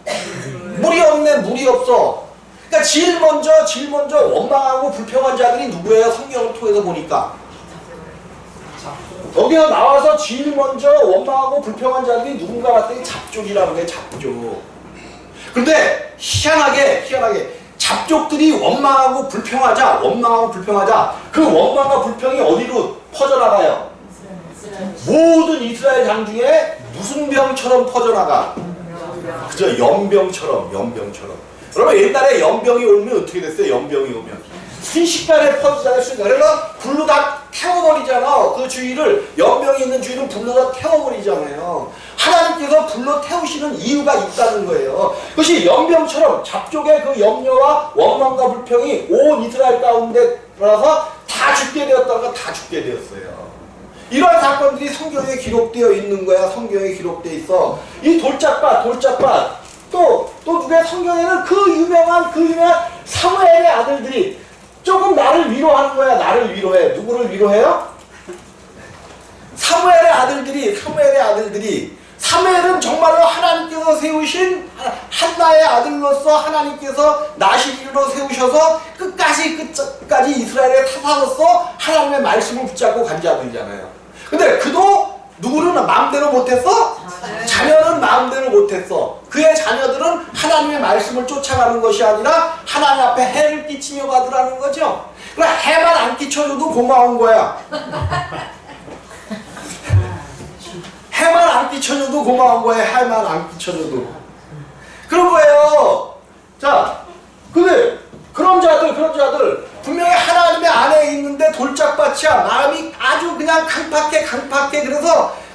물이 없어. 그러니까 제일 먼저 원망하고 불평한 자들이 누구예요? 성경을 통해서 보니까 여기서 나와서 제일 먼저 원망하고 불평한 자들이 누군가 봤더니 잡족이라고 해. 잡족. 그런데 희한하게 잡족들이 원망하고 불평하자 그 원망과 불평이 어디로 퍼져나가요? 모든 이스라엘 장 중에 무슨 병처럼 퍼져나가? 그죠? 연병처럼. 여러분 옛날에 연병이 오면 어떻게 됐어요? 연병이 오면 순식간에 퍼지잖아요. 그래서 불로 다 태워버리잖아. 그 주위를, 연병이 있는 주위를 불러다 태워버리잖아요. 하나님께서 불러 태우시는 이유가 있다는 거예요. 그것이 연병처럼 잡족의 그 염려와 원망과 불평이 온 이스라엘 가운데 들어서 다 죽게 되었다는 건 다 죽게 되었어요. 이러한 사건들이 성경에 기록되어 있는 거야. 성경에 기록되어 있어. 이 돌짝밭, 또 누구의 성경에는 그 유명한 사무엘의 아들들이 조금 나를 위로하는 거야. 나를 위로해. 누구를 위로해요? 사무엘의 아들들이 사무엘은 정말로 하나님께서 세우신 한나의 아들로서 하나님께서 나시리로 세우셔서 끝까지 이스라엘의 타사로서 하나님의 말씀을 붙잡고 간 자들이잖아요. 근데 그도 누구는 마음대로 못했어? 자녀는 마음대로 못했어. 그의 자녀들은 하나님의 말씀을 쫓아가는 것이 아니라 하나님 앞에 해를 끼치며 가더라는 거죠. 그러나 해만 안 끼쳐줘도 고마운 거야. 해만 안 끼쳐줘도 고마운 거야. 해만 안 끼쳐줘도. 그런 거예요. 자, 근데 그런 자들 분명히 하나님의 안에 있는데 돌짝밭이야. 마음이 아주 그냥 강팍해.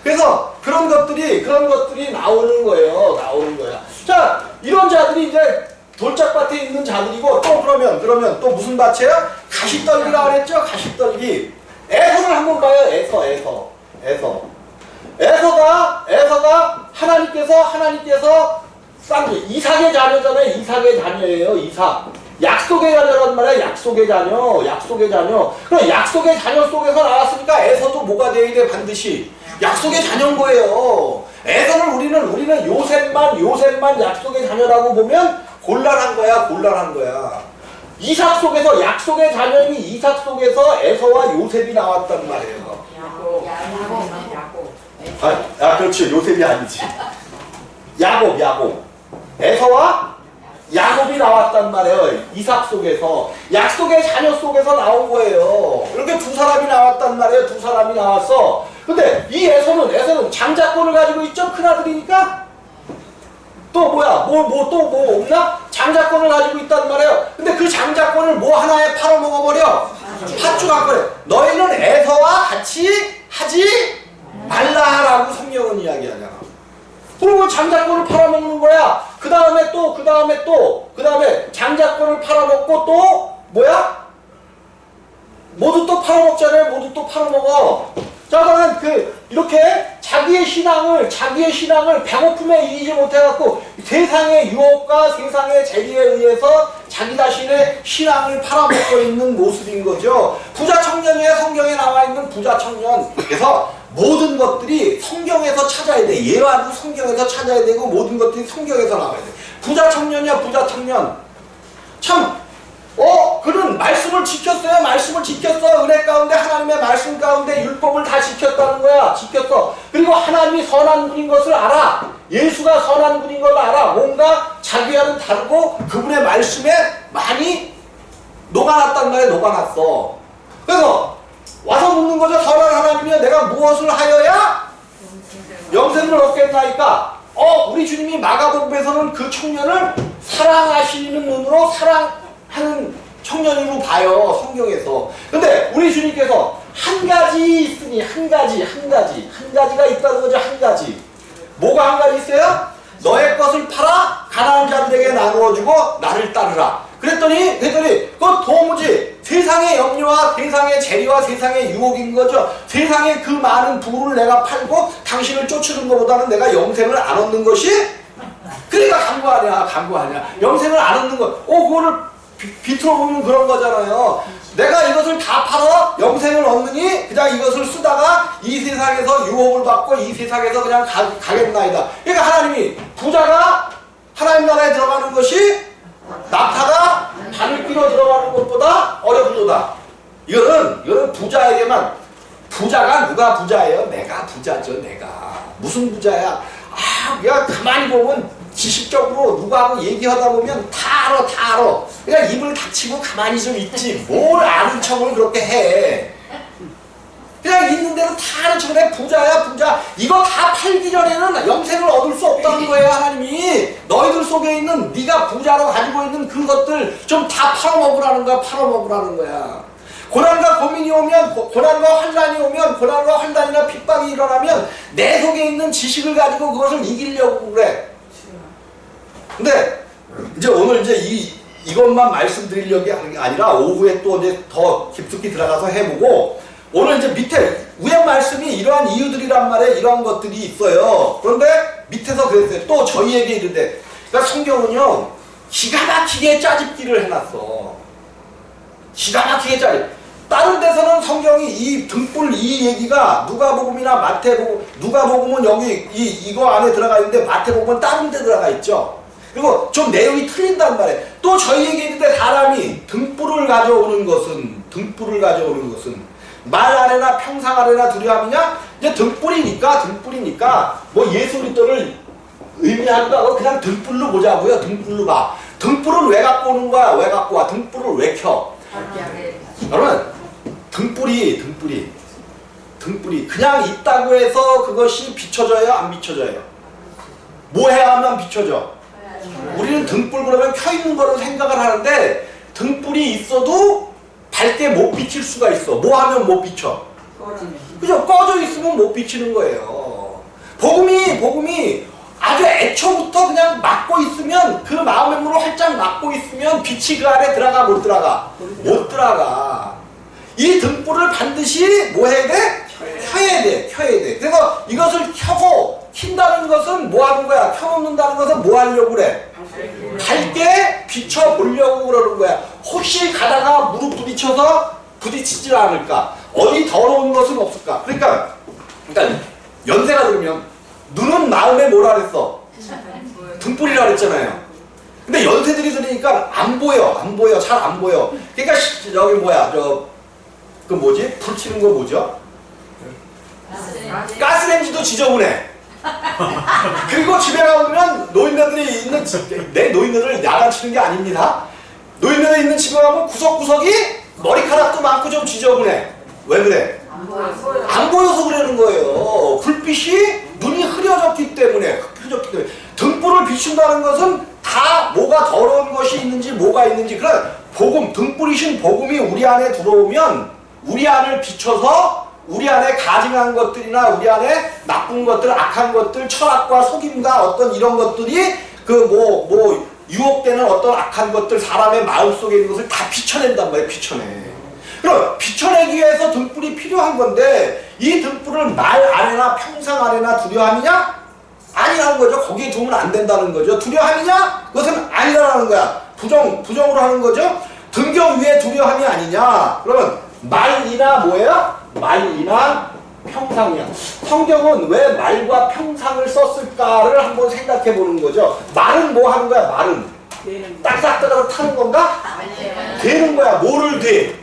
그래서 그런 것들이 나오는 거야. 자, 이런 자들이 이제 돌짝밭에 있는 자들이고, 또 그러면 또 무슨 밭이에요? 가시떨기라고 그랬죠? 가시떨기. 에서를 한번 봐요. 에서가 하나님께서 이삭의 자녀잖아요. 이삭의 자녀예요. 약속의 자녀란 말이야. 약속의 자녀. 그럼 약속의 자녀 속에서 나왔으니까 에서도 뭐가 돼야 돼? 반드시 약속의 자녀인 거예요. 에서를 우리는 요셉만 약속의 자녀라고 보면 곤란한 거야. 이삭 속에서 약속의 자녀인 이삭 속에서 에서와 요셉이 나왔단 말이에요. 그렇지. 요셉이 아니지. 야곱. 에서와 야곱이 나왔단 말이에요. 이삭 속에서. 약속의 자녀 속에서 나온 거예요. 이렇게 두 사람이 나왔단 말이에요. 두 사람이 나왔어. 근데 이 에서는 장자권을 가지고 있죠. 큰아들이니까. 또 뭐야? 뭐 없나? 장자권을 가지고 있단 말이에요. 근데 그 장자권을 뭐 하나에 팔아먹어버려? 팥죽한거래. 너희는 에서와 같이 하지 말라라고 성경은 이야기하잖아. 그리고 장자권을 팔아먹는 거야. 그 다음에 장자권을 팔아먹고 또 뭐야? 모두 또 팔아먹어. 자, 그러면 이렇게 자기의 신앙을 배고픔에 이기지 못해갖고 세상의 유혹과 세상의 재리에 의해서 자기 자신의 신앙을 팔아먹고 있는 모습인 거죠. 부자 청년이에요. 성경에 나와 있는 부자 청년. 그래서 모든 것들이 성경에서 찾아야 돼. 예화도 성경에서 찾아야 되고 모든 것들이 성경에서 나와야 돼. 부자 청년이야. 부자 청년. 참 그는 말씀을 지켰어요. 은혜 가운데 하나님의 말씀 가운데 율법을 다 지켰다는 거야. 지켰어. 그리고 하나님이 선한 분인 것을 알아. 예수가 선한 분인 걸 알아. 뭔가 자기와는 다르고 그분의 말씀에 많이 녹아났단 말이야. 녹아났어. 그래서 와서 묻는 거죠. 선한 하나님이여 내가 무엇을 하여야 영생을 얻겠나이까. 우리 주님이 마가복음에서는 그 청년을 사랑하시는 눈으로 사랑하는 청년으로 봐요. 성경에서. 근데 우리 주님께서 한 가지 있으니 한 가지가 있다는 거죠. 한 가지. 뭐가 한 가지 있어요? 너의 것을 팔아 가난한 자들에게 나누어주고 나를 따르라. 그랬더니 그건 도무지 세상의 염려와 세상의 재리와 세상의 유혹인 거죠. 세상의 그 많은 부를 내가 팔고 당신을 쫓으는 것보다는 내가 영생을 안 얻는 것이 그러니까 강구 아니야. 영생을 안 얻는 것. 그거를 비틀어 보면 그런 거잖아요. 내가 이것을 다 팔아 영생을 얻느니 그냥 이것을 쓰다가 이 세상에서 유혹을 받고 이 세상에서 그냥 가겠나이다. 그러니까 하나님이 부자가 하나님 나라에 들어가는 것이 낙타가 바늘 끼러 들어가는 것보다 어렵도다. 이거는 부자에게만. 부자가 누가 부자예요? 내가 부자죠. 내가. 무슨 부자야? 야 가만히 보면 지식적으로 누구하고 얘기하다 보면 다 알아. 그냥 입을 닥치고 가만히 좀 있지. 뭘 아는 척을 그렇게 해. 그냥 있는 대로 다 아는 척을 해. 부자. 이거 다 팔기 전에는 영생을 얻을 수 없다는 거예요. 하나님이. 너희들 속에 있는 네가 부자로 가지고 있는 그것들 좀 다 팔아먹으라는 거야. 고난과 고민이 오면, 고난과 환난이 오면, 고난과 환난이나 핍박이 일어나면 내 속에 있는 지식을 가지고 그것을 이기려고 그래. 근데 이제 오늘 이제 이것만 말씀드리려고 하는 게 아니라 오후에 또 이제 더 깊숙이 들어가서 해보고, 오늘 이제 밑에 위에 말씀이 이러한 이유들이란 말에 이러한 것들이 있어요. 그런데 밑에서 그랬어요. 또 저희에게 이르되, 그러니까 성경은요 기가 막히게 짜집기를 해놨어. 기가 막히게 짜집. 다른 데서는 성경이 이 등불 이 얘기가 누가복음이나 마태복음, 누가복음은 여기 이거 안에 들어가 있는데 마태복음은 다른 데 들어가 있죠. 그리고 좀 내용이 틀린단 말이에요. 또 저희에게 있는데 사람이 등불을 가져오는 것은 말 안에나 평상 안에나 두려움이냐? 이제 등불이니까 뭐 예수 그리스도를 의미하기도 하고 그냥 등불로 보자고요. 등불로 봐. 등불은 왜 갖고 오는 거야? 왜 갖고 와? 등불을 왜 켜? 여러분 등불이 그냥 있다고 해서 그것이 비춰져요? 안 비춰져요? 뭐 해야 하면 비춰져? 우리는 등불 그러면 켜있는 거로 생각을 하는데 등불이 있어도 밝게 못 비칠 수가 있어. 뭐 하면 못 비춰? 그죠? 꺼져 있으면 못 비치는 거예요. 복음이 아주 애초부터 그냥 막고 있으면, 그 마음의 문으로 활짝 막고 있으면 빛이 그 안에 들어가 못 들어가? 못 들어가. 이 등불을 반드시 뭐 해야 돼? 켜야 돼. 그래서 이것을 켜고 킨다는 것은 뭐 하는 거야? 켜놓는다는 것은 뭐 하려고 그래? 밝게 비춰보려고 그러는 거야. 혹시 가다가 무릎 부딪혀서 부딪히질 않을까? 어디 더러운 것은 없을까? 그러니까 연세가 들면 눈은 마음에 뭐라 그랬어? 등불이라 그랬잖아요. 근데 연세들이 들으니까 안 보여. 잘 안 보여. 그러니까 여기 뭐야? 그 뭐지? 불 켜는 거 뭐죠? 가스레인지도 지저분해. 그리고 집에 가보면 노인네들이 있는 내 노인네들 야단치는 게 아닙니다. 노인네들 있는 집에 가면 구석구석이 머리카락도 많고 좀 지저분해. 왜 그래? 안 보여서 그러는 거예요. 불빛이 눈이 흐려졌기 때문에. 등불을 비춘다는 것은 다 뭐가 더러운 것이 있는지 뭐가 있는지, 그런 복음, 등불이신 복음이 우리 안에 들어오면 우리 안을 비춰서 우리 안에 가증한 것들이나 우리 안에 나쁜 것들, 악한 것들, 철학과 속임과 어떤 이런 것들이 유혹되는 어떤 악한 것들, 사람의 마음속에 있는 것을 다 비춰낸단 말이에요. 그럼 비춰내기 위해서 등불이 필요한 건데, 이 등불을 말 안에나 평상 안에나 두려움이냐? 아니라는 거죠. 거기에 두면 안 된다는 거죠. 두려움이냐? 그것은 아니라는 거야. 부정으로 하는 거죠. 등경 위에 두려움이 아니냐? 그러면 말이나 뭐예요? 말이나 평상이야. 성경은 왜 말과 평상을 썼을까를 한번 생각해 보는 거죠. 말은 뭐 하는 거야? 말은 딱딱딱딱 타는 건가? 되는 거야. 뭐를 돼?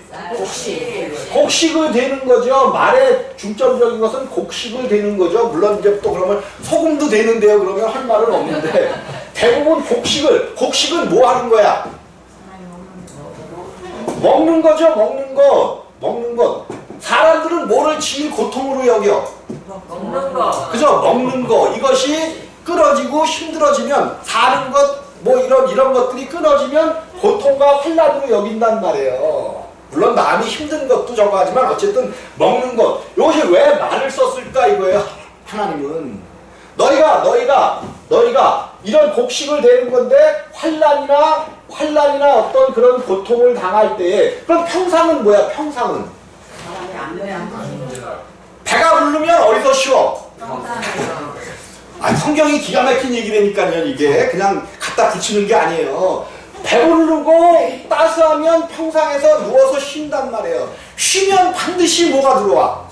곡식을 되는 거죠. 말의 중점적인 것은 곡식을 되는 거죠. 물론 이제 또 그러면 소금도 되는데요. 그러면 할 말은 없는데 대부분 곡식은 뭐 하는 거야? 먹는 거죠. 먹는 것. 사람들은 뭐를 제일 고통으로 여겨? 먹는 거. 그죠? 먹는 거. 이것이 끊어지고 힘들어지면, 사는 것, 뭐 이런 것들이 끊어지면 고통과 환난으로 여긴단 말이에요. 물론 마음이 힘든 것도 저거 하지만 어쨌든 먹는 것. 이것이 왜 말을 썼을까 이거예요. 하나님은 너희가 이런 곡식을 되는 건데 환난이나 어떤 그런 고통을 당할 때에, 그럼 평상은 뭐야? 평상은 배가 부르면 어디서 쉬워? 성경이 기가 막힌 얘기라니까요. 이게 그냥 갖다 붙이는 게 아니에요. 배부르고 따스하면 평상에서 누워서 쉰단 말이에요. 쉬면 반드시 뭐가 들어와?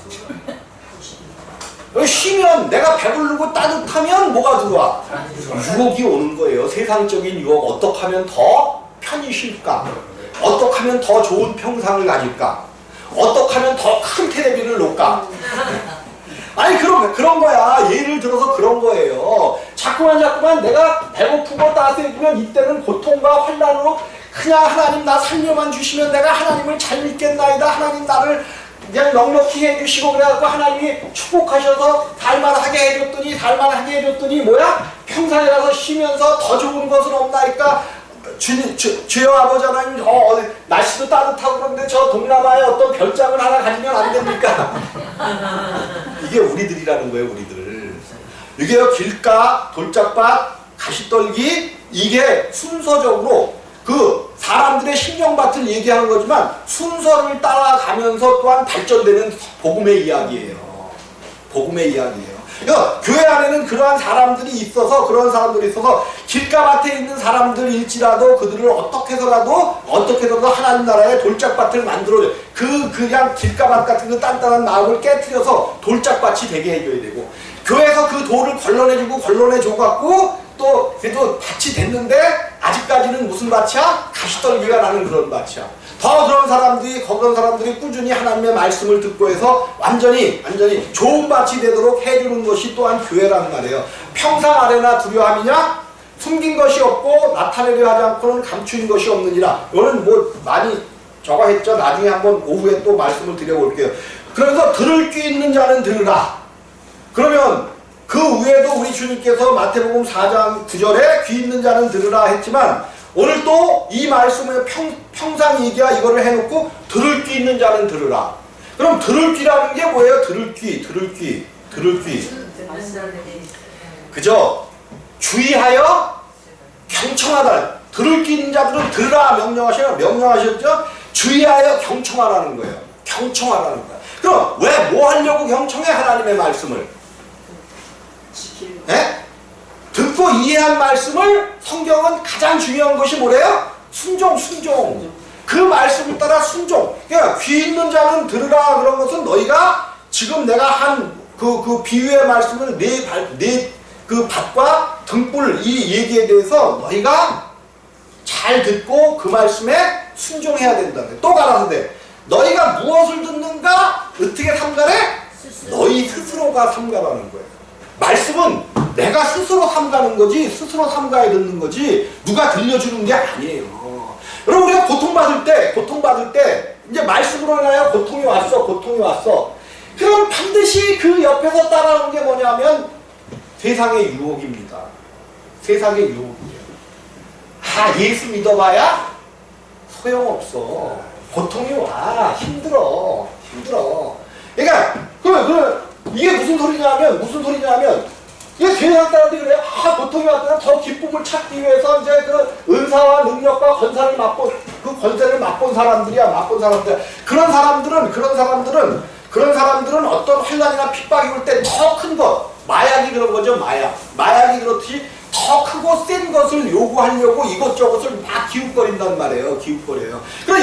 쉬면, 내가 배부르고 따뜻하면 뭐가 들어와? 유혹이 오는 거예요. 세상적인 유혹. 어떻게 하면 더 편히 쉴까? 어떻게 하면 더 좋은 평상을 가질까? 어떻게 하면 더 큰 텔레비를 놓을까? 아니 그런 거야. 예를 들어서 그런 거예요. 자꾸만 내가 배고프고 따스해지면 이때는 고통과 환난으로 그냥 하나님 나 살려만 주시면 내가 하나님을 잘 믿겠나이다. 하나님 나를 그냥 넉넉히 해주시고, 그래갖고 하나님이 축복하셔서 살만하게 해줬더니 뭐야? 평상에 가서 쉬면서 더 좋은 것은 없나이까? 주여 아버지 하나님 날씨도 따뜻하고 그런데 저 동남아에 어떤 별장을 하나 가지면 안 됩니까? 이게 우리들이라는 거예요. 우리들. 이게요 길가, 돌짝밭, 가시떨기 이게 순서적으로 그 사람들의 심령밭을 얘기하는 거지만 순서를 따라가면서 또한 발전되는 복음의 이야기예요. 복음의 이야기예요. 그러니까 교회 안에는 그러한 사람들이 있어서 길가밭에 있는 사람들일지라도 그들을 어떻게 해서라도 하나님 나라의 돌짝밭을 만들어줘. 그냥 길가밭 같은 그 단단한 마음을 깨트려서 돌짝밭이 되게 해줘야 되고 교회에서 그 돌을 걸러내줘 갖고 또 그래도 밭이 됐는데 아직까지는 무슨 밭이야? 가시떨기가 나는 그런 밭이야. 그런 사람들이 꾸준히 하나님의 말씀을 듣고 해서 완전히 좋은 밭이 되도록 해주는 것이 또한 교회라는 말이에요. 평상 아래나 두려함이냐? 숨긴 것이 없고 나타내려 하지 않고는 감추인 것이 없느니라. 이거는 뭐 많이 저거 했죠. 나중에 한번 오후에 또 말씀을 드려볼게요. 그래서 들을 귀 있는 자는 들으라. 그러면 그 위에도 우리 주님께서 마태복음 4장 9절에 귀 있는 자는 들으라 했지만 오늘 또 이 말씀을 평상 얘기야 이거를 해놓고 들을 귀 있는 자는 들으라. 그럼 들을 귀라는 게 뭐예요? 들을 귀. 그죠? 주의하여 경청하다. 들을 귀 있는 자들은 들으라 명령하셨죠? 주의하여 경청하라는 거예요. 경청하라는 거예요. 그럼 왜 뭐 하려고 경청해? 하나님의 말씀을. 네? 듣고 이해한 말씀을 성경은 가장 중요한 것이 뭐래요? 순종. 그 말씀을 따라 순종. 그러니까 귀 있는 자는 들으라 그런 것은 너희가 지금 내가 한 그 비유의 말씀을 그 밭과 등불 이 얘기에 대해서 너희가 잘 듣고 그 말씀에 순종해야 된다네. 또 가라사대 너희가 무엇을 듣는가 어떻게 삼가래? 너희 스스로가 삼가라는 거예요. 말씀은 내가 스스로 삼가는 거지 스스로 삼가야 듣는 거지 누가 들려주는 게 아니에요. 여러분 우리가 고통받을 때 이제 말씀으로 인하여 고통이 왔어. 그럼 반드시 그 옆에서 따라오는 게 뭐냐면 세상의 유혹입니다. 세상의 유혹이에요. 예수 믿어봐야 소용없어. 고통이 와. 힘들어. 그러니까 이게 무슨 소리냐면 이게 세상 사람들이 그래요. 고통이 왔다면 더 기쁨을 찾기 위해서 이제 그 은사와 능력과 권세를 맛본 사람들이야. 그런 사람들은 어떤 환난이나 핍박이 올 때 더 큰 것, 마약이 그런 거죠. 마약이 그렇듯이 더 크고 센 것을 요구하려고 이것저것을 막 기웃거린단 말이에요. 그럼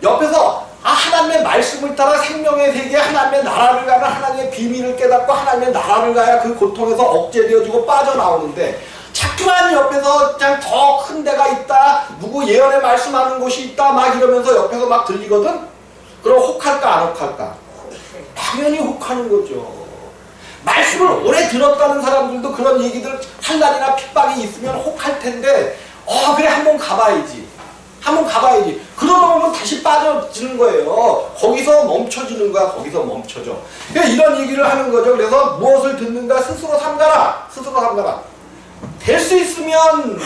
옆에서 하나님의 말씀을 따라 생명의 세계 하나님의 나라를 가면 하나님의 비밀을 깨닫고 하나님의 나라를 가야 그 고통에서 억제되어지고 빠져나오는데 자꾸만 옆에서 그냥 더 큰 데가 있다, 누구 예언의 말씀하는 곳이 있다 막 이러면서 옆에서 막 들리거든? 그럼 혹할까 안 혹할까? 당연히 혹하는 거죠. 말씀을 오래 들었다는 사람들도 그런 얘기들 환난이나 핍박이 있으면 혹할 텐데 그래 한번 가봐야지. 그러다 보면 다시 빠져지는 거예요. 거기서 멈춰지는 거야. 거기서 멈춰져. 그러니까 이런 얘기를 하는 거죠. 그래서 무엇을 듣는가 스스로 삼가라. 될 수 있으면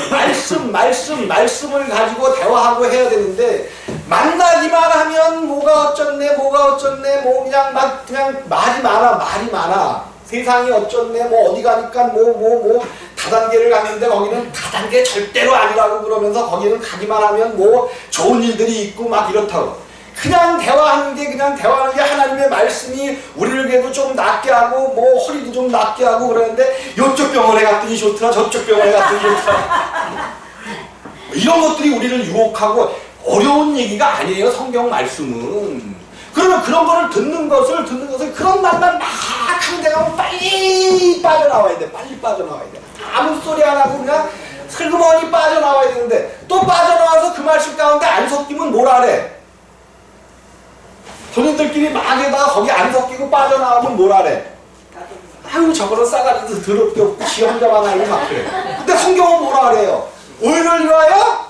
말씀을 가지고 대화하고 해야 되는데 만나기만 하면 뭐가 어쩌네 뭐 그냥 말이 많아. 세상이 어쩌네 뭐 어디 가니까 뭐 다단계를 갔는데 거기는 다단계 절대로 아니라고 그러면서 거기는 가기만 하면 뭐 좋은 일들이 있고 막 이렇다고. 그냥 대화하는 게 하나님의 말씀이 우리를 그래도 좀 낫게 하고 뭐 허리도 좀 낫게 하고 그러는데 요쪽 병원에 갔더니 좋더라 저쪽 병원에 갔더니 좋더라. 이런 것들이 우리를 유혹하고 어려운 얘기가 아니에요. 성경 말씀은. 그러면 그런 거를 듣는 것을 그런 말만 막 하는 데가 빨리 빠져나와야 돼. 아무 소리 안 하고 그냥 슬그머니 빠져나와야 되는데 또 빠져나와서 그 말씀 가운데 안 섞이면 뭐라 그래? 본인들끼리 막 해다가 거기 안 섞이고 빠져나오면 뭐라 그래? 아유 저거는 싸가지도 더럽게 없고 지 혼자만 알고 막 그래. 근데 성경은 뭐라 그래요? 의를 위하여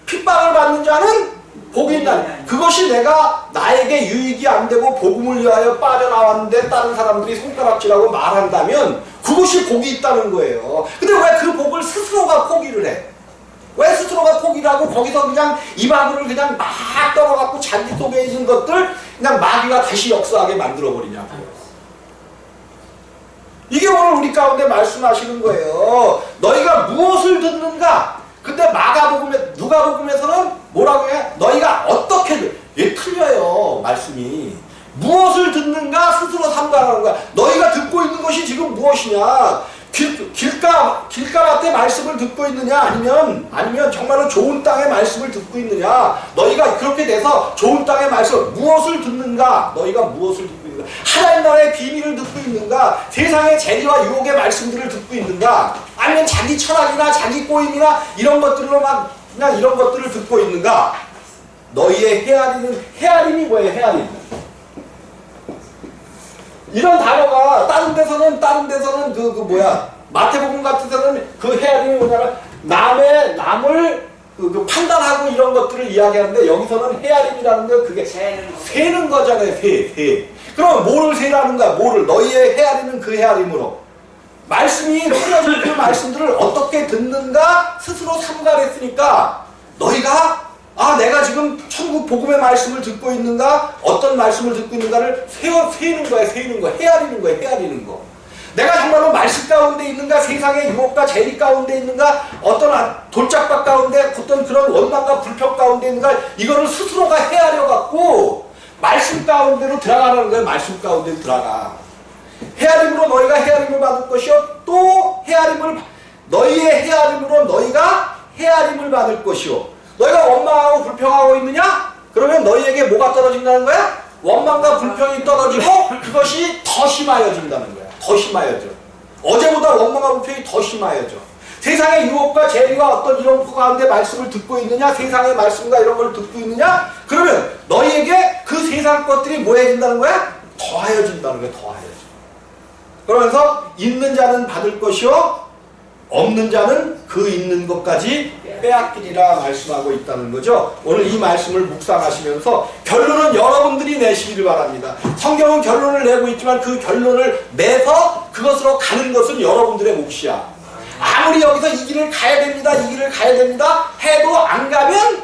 핍박을 받는 자는 복이 있다. 그것이 내가 나에게 유익이 안 되고 복음을 위하여 빠져나왔는데 다른 사람들이 손가락질하고 말한다면 그것이 복이 있다는 거예요. 근데 왜 그 복을 스스로가 포기를 해? 왜 스스로가 속이라고 거기서 그냥 이방울을 그냥 막 떨어갖고 자기 속에 있는 것들 그냥 마귀가 다시 역사하게 만들어버리냐고요. 이게 오늘 우리 가운데 말씀하시는 거예요. 너희가 무엇을 듣는가? 근데 마가복음에, 누가복음에서는 뭐라고 해? 너희가 어떻게, 얘 틀려요, 말씀이. 무엇을 듣는가 스스로 삼가하는 거야. 너희가 듣고 있는 것이 지금 무엇이냐? 길가밭의 말씀을 듣고 있느냐? 아니면 정말로 좋은 땅의 말씀을 듣고 있느냐? 너희가 그렇게 돼서 좋은 땅의 말씀, 무엇을 듣는가? 너희가 무엇을 듣고 있는가? 하나님 나라의 비밀을 듣고 있는가? 세상의 재리와 유혹의 말씀들을 듣고 있는가? 아니면 자기 철학이나 자기 꼬임이나 이런 것들로 막 그냥 이런 것들을 듣고 있는가? 너희의 헤아림이 뭐예요? 헤아림. 이런 단어가 다른 데서는 마태복음 같은 데서는 그 헤아림이 뭐냐면 남을 판단하고 이런 것들을 이야기하는데 여기서는 헤아림이라는 건 그게 세는 거잖아요. 세. 그럼 뭐를 세라는 거야? 뭐를? 너희의 헤아림은 그 헤아림으로 말씀이 흘려진 그 말씀들을 어떻게 듣는가 스스로 삼가했으니까 너희가 내가 지금 천국 복음의 말씀을 듣고 있는가? 어떤 말씀을 듣고 있는가를 세는 거야, 헤아리는 거. 내가 정말로 말씀 가운데 있는가? 세상의 유혹과 재리 가운데 있는가? 어떤 돌짝밭 가운데 어떤 그런 원망과 불평 가운데 있는가? 이거를 스스로가 헤아려갖고 말씀 가운데로 들어가는 거예요. 말씀 가운데로 들어가. 헤아림으로 너희가 헤아림을 받을 것이요. 또 너희의 헤아림으로 너희가 헤아림을 받을 것이요. 너희가 원망하고 불평하고 있느냐? 그러면 너희에게 뭐가 떨어진다는 거야? 원망과 불평이 떨어지고 그것이 더 심하여진다는 거야. 더 심하여져. 어제보다 원망과 불평이 더 심하여져. 세상의 유혹과 재리와 어떤 이런 것 가운데 말씀을 듣고 있느냐? 세상의 말씀과 이런 걸 듣고 있느냐? 그러면 너희에게 그 세상 것들이 뭐 해진다는 거야? 더하여진다는 거야. 더하여져. 그러면서 있는 자는 받을 것이요 없는 자는 그 있는 것까지 빼앗기리라 말씀하고 있다는 거죠. 오늘 이 말씀을 묵상하시면서 결론은 여러분들이 내시기를 바랍니다. 성경은 결론을 내고 있지만 그 결론을 내서 그것으로 가는 것은 여러분들의 몫이야. 아무리 여기서 이 길을 가야 됩니다, 해도 안 가면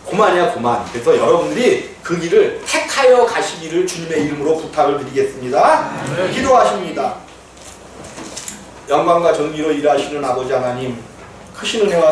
고만이야, 고만. 그래서 여러분들이 그 길을 택하여 가시기를 주님의 이름으로 부탁을 드리겠습니다. 기도하십니다. 영광과 존귀로 일하시는 아버지 하나님, 크신 은혜와